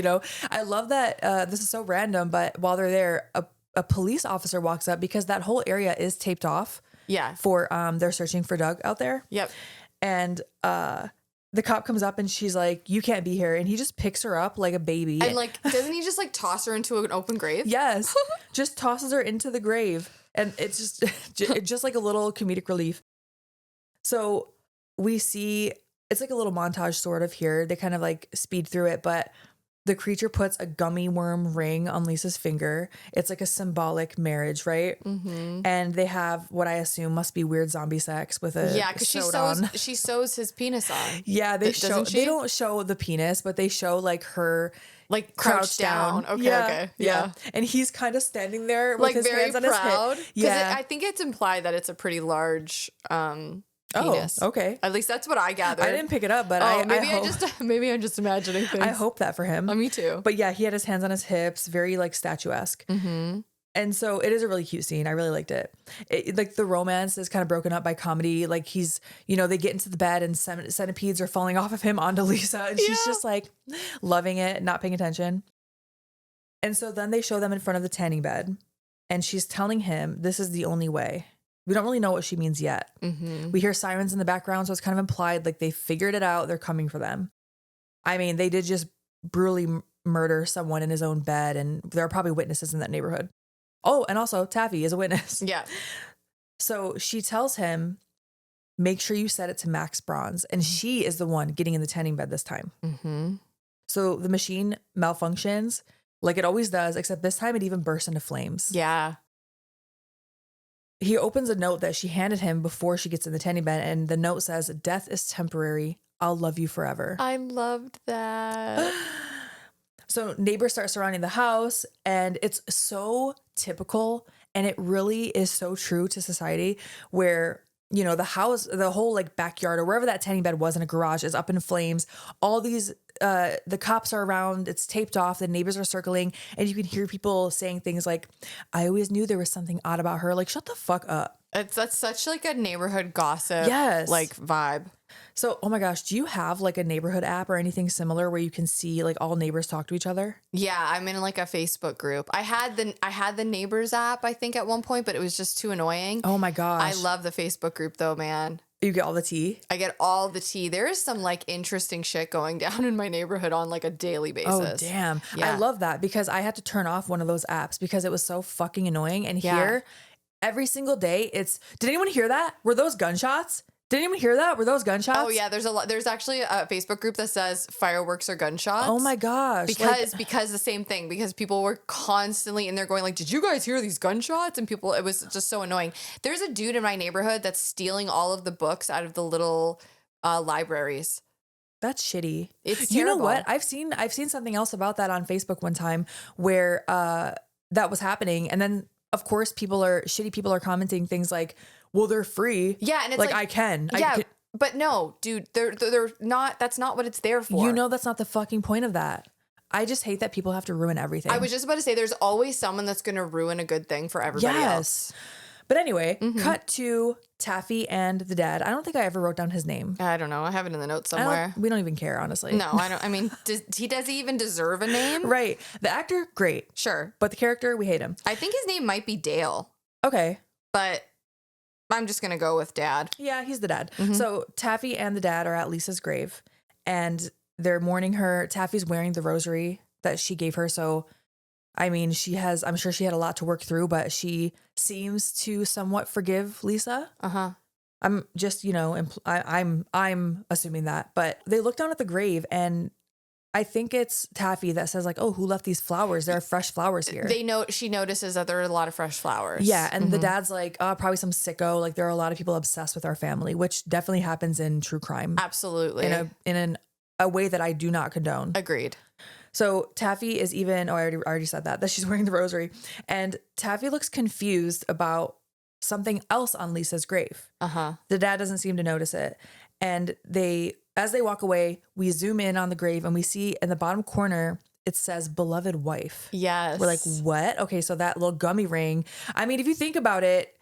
I love that. This is so random, but while they're there, a police officer walks up because that whole area is taped off. Yeah. For they're searching for Doug out there. Yep. And the cop comes up and she's like, you can't be here. And he just picks her up like a baby. And like, doesn't he just like toss her into an open grave? Yes. Just tosses her into the grave. And it's just like a little comedic relief. So we see, it's like a little montage sort of here. They kind of like speed through it, but the creature puts a gummy worm ring on Lisa's finger. It's like a symbolic marriage, right? Mm-hmm. And they have what I assume must be weird zombie sex with a because she sews his penis on. Yeah, they don't show the penis, but they show like her like crouched down. Okay, okay. Yeah. And he's kind of standing there with like his very hands on proud. his hip. Yeah. I think it's implied that it's a pretty large penis. Oh, okay. At least that's what I gathered. I didn't pick it up, but maybe I'm just imagining things. I hope that for him. Me too. But yeah, he had his hands on his hips, very like statuesque. Mm-hmm. And so it is a really cute scene. I really liked it. Like the romance is kind of broken up by comedy. Like he's, they get into the bed and centipedes are falling off of him onto Lisa. And she's just like loving it, not paying attention. And so then they show them in front of the tanning bed, and she's telling him this is the only way. We don't really know what she means yet. Mm-hmm. We hear sirens in the background, so it's kind of implied like they figured it out. They're coming for them. I mean, they did just brutally murder someone in his own bed, and there are probably witnesses in that neighborhood. Oh, and also Taffy is a witness. Yeah. So she tells him, make sure you set it to max bronze. And she is the one getting in the tanning bed this time. Mm-hmm. So the machine malfunctions like it always does, except this time it even bursts into flames. Yeah. He opens a note that she handed him before she gets in the tanning bed, and the note says, death is temporary. I'll love you forever. I loved that. So neighbors start surrounding the house, and it's so typical, and it really is so true to society where, you know, the house, the whole like backyard or wherever that tanning bed was in a garage is up in flames. All these, the cops are around, it's taped off, the neighbors are circling, and you can hear people saying things like, I always knew there was something odd about her. Like, shut the fuck up. That's such like a neighborhood gossip Yes. like vibe. So, oh my gosh, do you have like a neighborhood app or anything similar where you can see like all neighbors talk to each other? Yeah, I'm in like a Facebook group. I had the neighbors app, I think, at one point, but it was just too annoying. Oh my gosh. I love the Facebook group though, man. You get all the tea? I get all the tea. There is some like interesting shit going down in my neighborhood on like a daily basis. Oh, damn. Yeah. I love that because I had to turn off one of those apps because it was so fucking annoying. And Yeah. here, every single day, did anyone hear that? Were those gunshots? Did anyone hear that? Were those gunshots? Oh yeah, there's a lot. There's actually a Facebook group that says fireworks or gunshots. Oh my gosh. Because the same thing, because people were constantly in there going like, did you guys hear these gunshots? And people, it was just so annoying. There's a dude in my neighborhood that's stealing all of the books out of the little libraries. That's shitty. It's You know terrible. what? I've seen something else about that on Facebook one time where that was happening. And then of course shitty people are commenting things like, well, they're free. Yeah, and it's like like I can. Yeah, but no, dude, they're not. That's not what it's there for. You know, that's not the fucking point of that. I just hate that people have to ruin everything. I was just about to say, there's always someone that's going to ruin a good thing for everybody else. But anyway, Mm-hmm. cut to Taffy and the dad. I don't think I ever wrote down his name. I don't know. I have it in the notes somewhere. We don't even care, honestly. No, I don't. I mean, does he even deserve a name? Right. The actor, great. Sure. But the character, we hate him. I think his name might be Dale, Okay. but I'm just going to go with Dad. Yeah, he's the dad. Mm-hmm. So Taffy and the dad are at Lisa's grave, and they're mourning her. Taffy's wearing the rosary that she gave her. So, I mean, I'm sure she had a lot to work through, but she seems to somewhat forgive Lisa. Uh-huh. I'm just, I'm assuming that, but they look down at the grave, and I think it's Taffy that says like, oh, who left these flowers? There are fresh flowers here. She notices that there are a lot of fresh flowers. Yeah. And the dad's like, oh, probably some sicko. Like there are a lot of people obsessed with our family, which definitely happens in true crime. Absolutely. In a way that I do not condone. Agreed. So Taffy is even, I already said that she's wearing the rosary, and Taffy looks confused about something else on Lisa's grave. Uh-huh. The dad doesn't seem to notice it. And as they walk away, we zoom in on the grave and we see in the bottom corner, it says beloved wife. Yes. We're like, what? Okay. So that little gummy ring. I mean, if you think about it,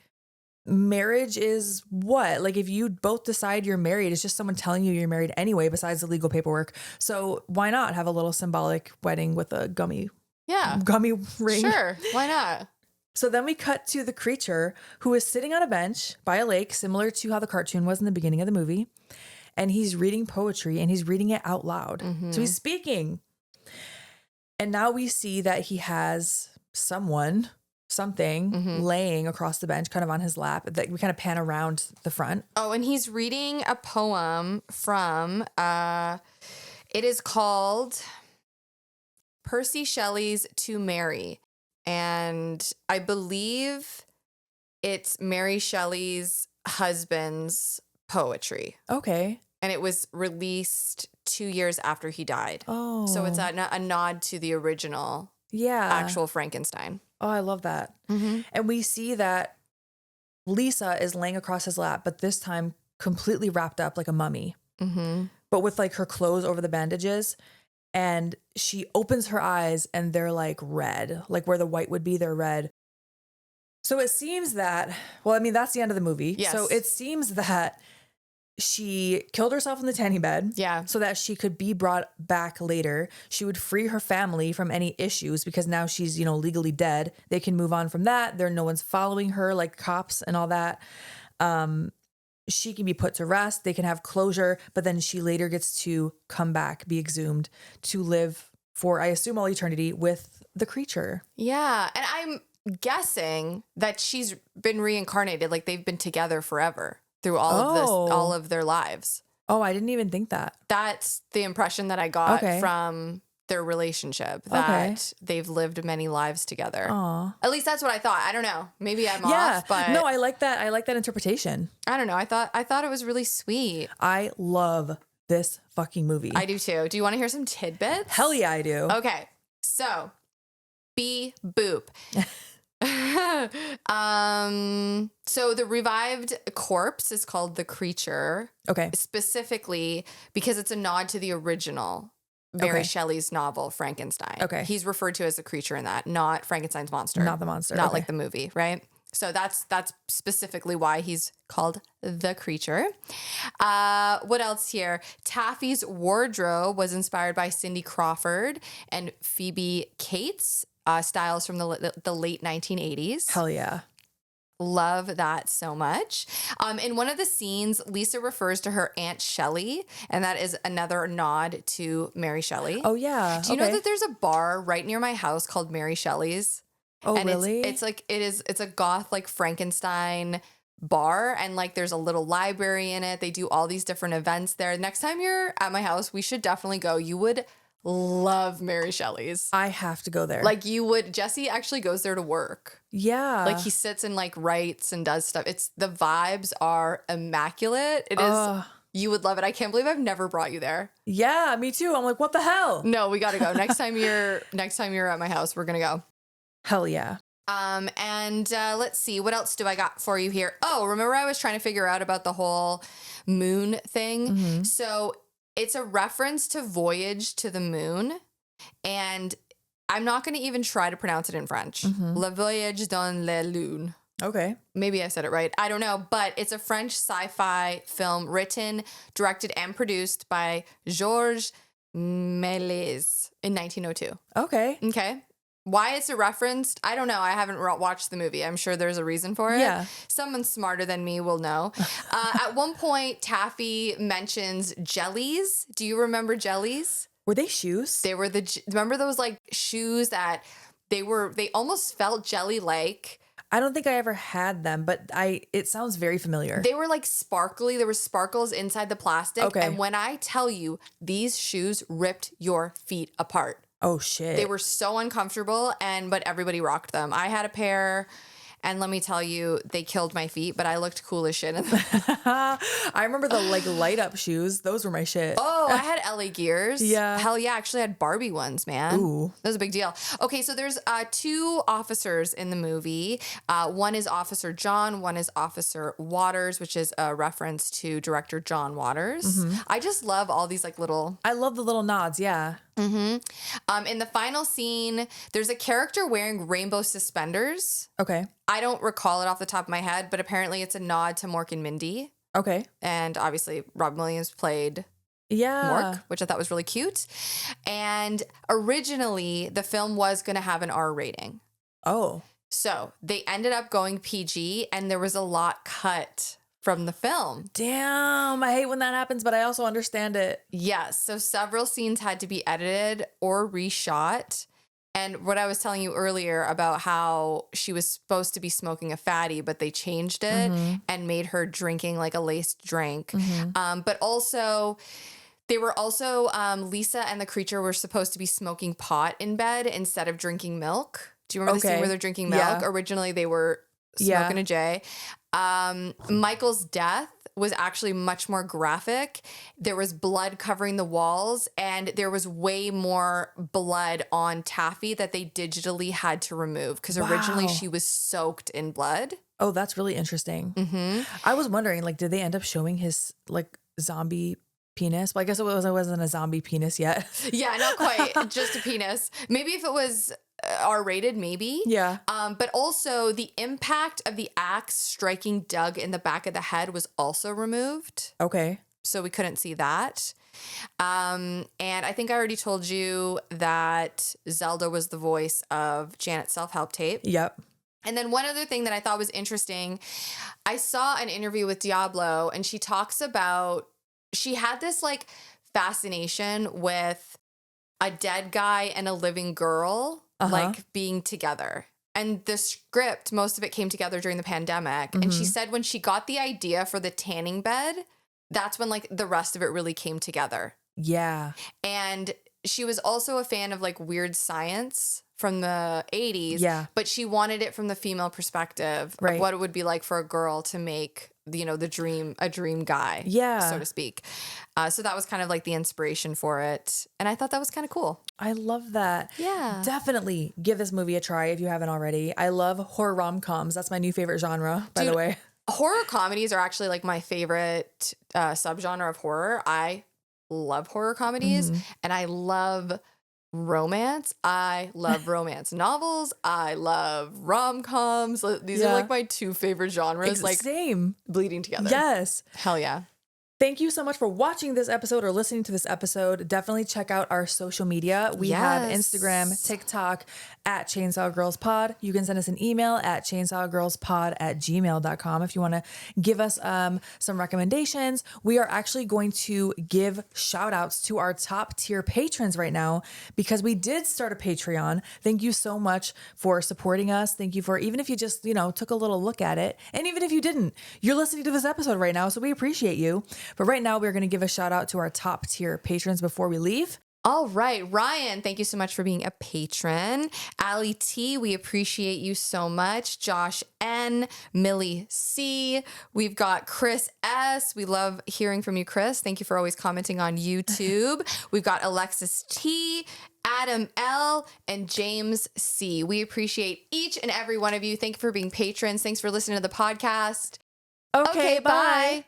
marriage is what? Like if you both decide you're married, it's just someone telling you you're married anyway, besides the legal paperwork. So why not have a little symbolic wedding with a gummy ring? Sure. Why not? So then we cut to the creature who is sitting on a bench by a lake, similar to how the cartoon was in the beginning of the movie. And he's reading poetry, and he's reading it out loud. Mm-hmm. So he's speaking. And now we see that he has something laying across the bench, kind of on his lap. That we kind of pan around the front. Oh, and he's reading a poem from, it is called Percy Shelley's To Mary. And I believe it's Mary Shelley's husband's poetry. Okay. And it was released 2 years after he died. Oh. So it's a nod to the original actual Frankenstein. Oh, I love that. Mm-hmm. And we see that Lisa is laying across his lap, but this time completely wrapped up like a mummy, but with like her clothes over the bandages. And she opens her eyes and they're like red, like where the white would be, they're red. So it seems that, well, I mean, that's the end of the movie. Yes. So it seems that she killed herself in the tanning bed. Yeah. So that she could be brought back later. She would free her family from any issues because now she's, legally dead. They can move on from that. No one's following her, like cops and all that. She can be put to rest. They can have closure, but then she later gets to come back, be exhumed, to live for, I assume, all eternity with the creature. Yeah. And I'm guessing that she's been reincarnated, like they've been together forever through all of their lives. Oh, I didn't even think that. That's the impression that I got from their relationship, that they've lived many lives together. Aww. At least that's what I thought. I don't know. Maybe I'm off, but no, I like that. I like that interpretation. I don't know. I thought it was really sweet. I love this fucking movie. I do too. Do you want to hear some tidbits? Hell yeah, I do. Okay. So, boop. So the revived corpse is called the creature. Okay. Specifically because it's a nod to the original Mary Shelley's novel, Frankenstein. Okay. He's referred to as a creature in that, not Frankenstein's monster. Not the monster. Not like the movie, right? So that's specifically why he's called the creature. What else here? Taffy's wardrobe was inspired by Cindy Crawford and Phoebe Cates, styles from the late 1980s. Hell yeah. Love that so much. In one of the scenes, Lisa refers to her Aunt Shelley, and that is another nod to Mary Shelley. Oh, yeah. Do you know that there's a bar right near my house called Mary Shelley's? Oh, and really? It's a goth, like Frankenstein bar, and like there's a little library in it. They do all these different events there. Next time you're at my house, we should definitely go. You would love Mary Shelley's. I have to go there. Like you would. Jesse actually goes there to work. Yeah. Like he sits and like writes and does stuff. The vibes are immaculate. It is. You would love it. I can't believe I've never brought you there. Yeah, me too. I'm like, what the hell? No, we got to go. Next time you're at my house, we're going to go. Hell yeah. And let's see, what else do I got for you here? Oh, remember I was trying to figure out about the whole moon thing? Mm-hmm. So it's a reference to Voyage to the Moon. And I'm not going to even try to pronounce it in French. Mm-hmm. Le Voyage dans la Lune. Okay. Maybe I said it right. I don't know. But it's a French sci-fi film written, directed, and produced by Georges Méliès in 1902. Okay. Okay. Why it's a reference, I don't know. I haven't watched the movie. I'm sure there's a reason for it. Yeah. Someone smarter than me will know. At one point, Taffy mentions jellies. Do you remember jellies? Were they shoes? They were remember those like shoes that they almost felt jelly-like. I don't think I ever had them, but it sounds very familiar. They were like sparkly. There were sparkles inside the plastic. Okay. And when I tell you, these shoes ripped your feet apart. Oh shit. They were so uncomfortable, but everybody rocked them. I had a pair, and let me tell you, they killed my feet, but I looked cool as shit in them. I remember the like light up shoes. Those were my shit. Oh, I had LA Gears. Yeah. Hell yeah, I actually had Barbie ones, man. Ooh. That was a big deal. Okay, so there's two officers in the movie. One is Officer John, one is Officer Waters, which is a reference to director John Waters. Mm-hmm. I just love all these like little... I love the little nods, yeah. Mm-hmm. In the final scene, there's a character wearing rainbow suspenders. Okay. I don't recall it off the top of my head, but apparently it's a nod to Mork and Mindy. Okay. And obviously Robin Williams played Mork, which I thought was really cute. And originally the film was going to have an R rating. Oh. So they ended up going PG, and there was a lot cut from the film. Damn, I hate when that happens, but I also understand it. Yes. So several scenes had to be edited or reshot. And what I was telling you earlier about how she was supposed to be smoking a fatty, but they changed it and made her drinking like a laced drink. But also, Lisa and the creature were supposed to be smoking pot in bed instead of drinking milk. Do you remember the scene where they're drinking milk? Yeah. Originally, they were smoking a J. Michael's death was actually much more graphic. There was blood covering the walls, and there was way more blood on Taffy that they digitally had to remove because originally she was soaked in blood. Oh, that's really interesting. Mm-hmm. I was wondering, like, did they end up showing his like zombie penis? Well, I guess it wasn't a zombie penis yet. Yeah, not quite. Just a penis. Maybe if it was R-rated, maybe. Yeah. But also the impact of the axe striking Doug in the back of the head was also removed. Okay. So we couldn't see that. And I think I already told you that Zelda was the voice of Janet's self-help tape. Yep. And then one other thing that I thought was interesting, I saw an interview with Diablo, and she talks about, she had this like fascination with a dead guy and a living girl, like being together. And the script, most of it came together during the pandemic. And she said when she got the idea for the tanning bed, that's when like the rest of it really came together. Yeah. And she was also a fan of like weird science from the 80s. Yeah. But she wanted it from the female perspective Right. of what it would be like for a girl to make, you know, a dream guy, so to speak. So that was kind of like the inspiration for it. And I thought that was kind of cool. I love that. Yeah. Definitely give this movie a try if you haven't already. I love horror rom-coms. That's my new favorite genre, by the way. Horror comedies are actually like my favorite subgenre of horror. I love horror comedies and I love romance. I love romance novels. I love rom-coms. These are like my two favorite genres. Like same. Bleeding together. Yes. Hell yeah. Thank you so much for watching this episode or listening to this episode. Definitely check out our social media. We have Instagram, TikTok at Chainsaw Girls Pod. You can send us an email at chainsawgirlspod@gmail.com if you want to give us some recommendations. We are actually going to give shout outs to our top tier patrons right now because we did start a Patreon. Thank you so much for supporting us. Thank you for, even if you just, took a little look at it. And even if you didn't, you're listening to this episode right now. So we appreciate you. But right now, we're going to give a shout out to our top tier patrons before we leave. All right, Ryan, thank you so much for being a patron. Allie T, we appreciate you so much. Josh N, Millie C, we've got Chris S. We love hearing from you, Chris. Thank you for always commenting on YouTube. We've got Alexis T, Adam L, and James C. We appreciate each and every one of you. Thank you for being patrons. Thanks for listening to the podcast. Okay, bye.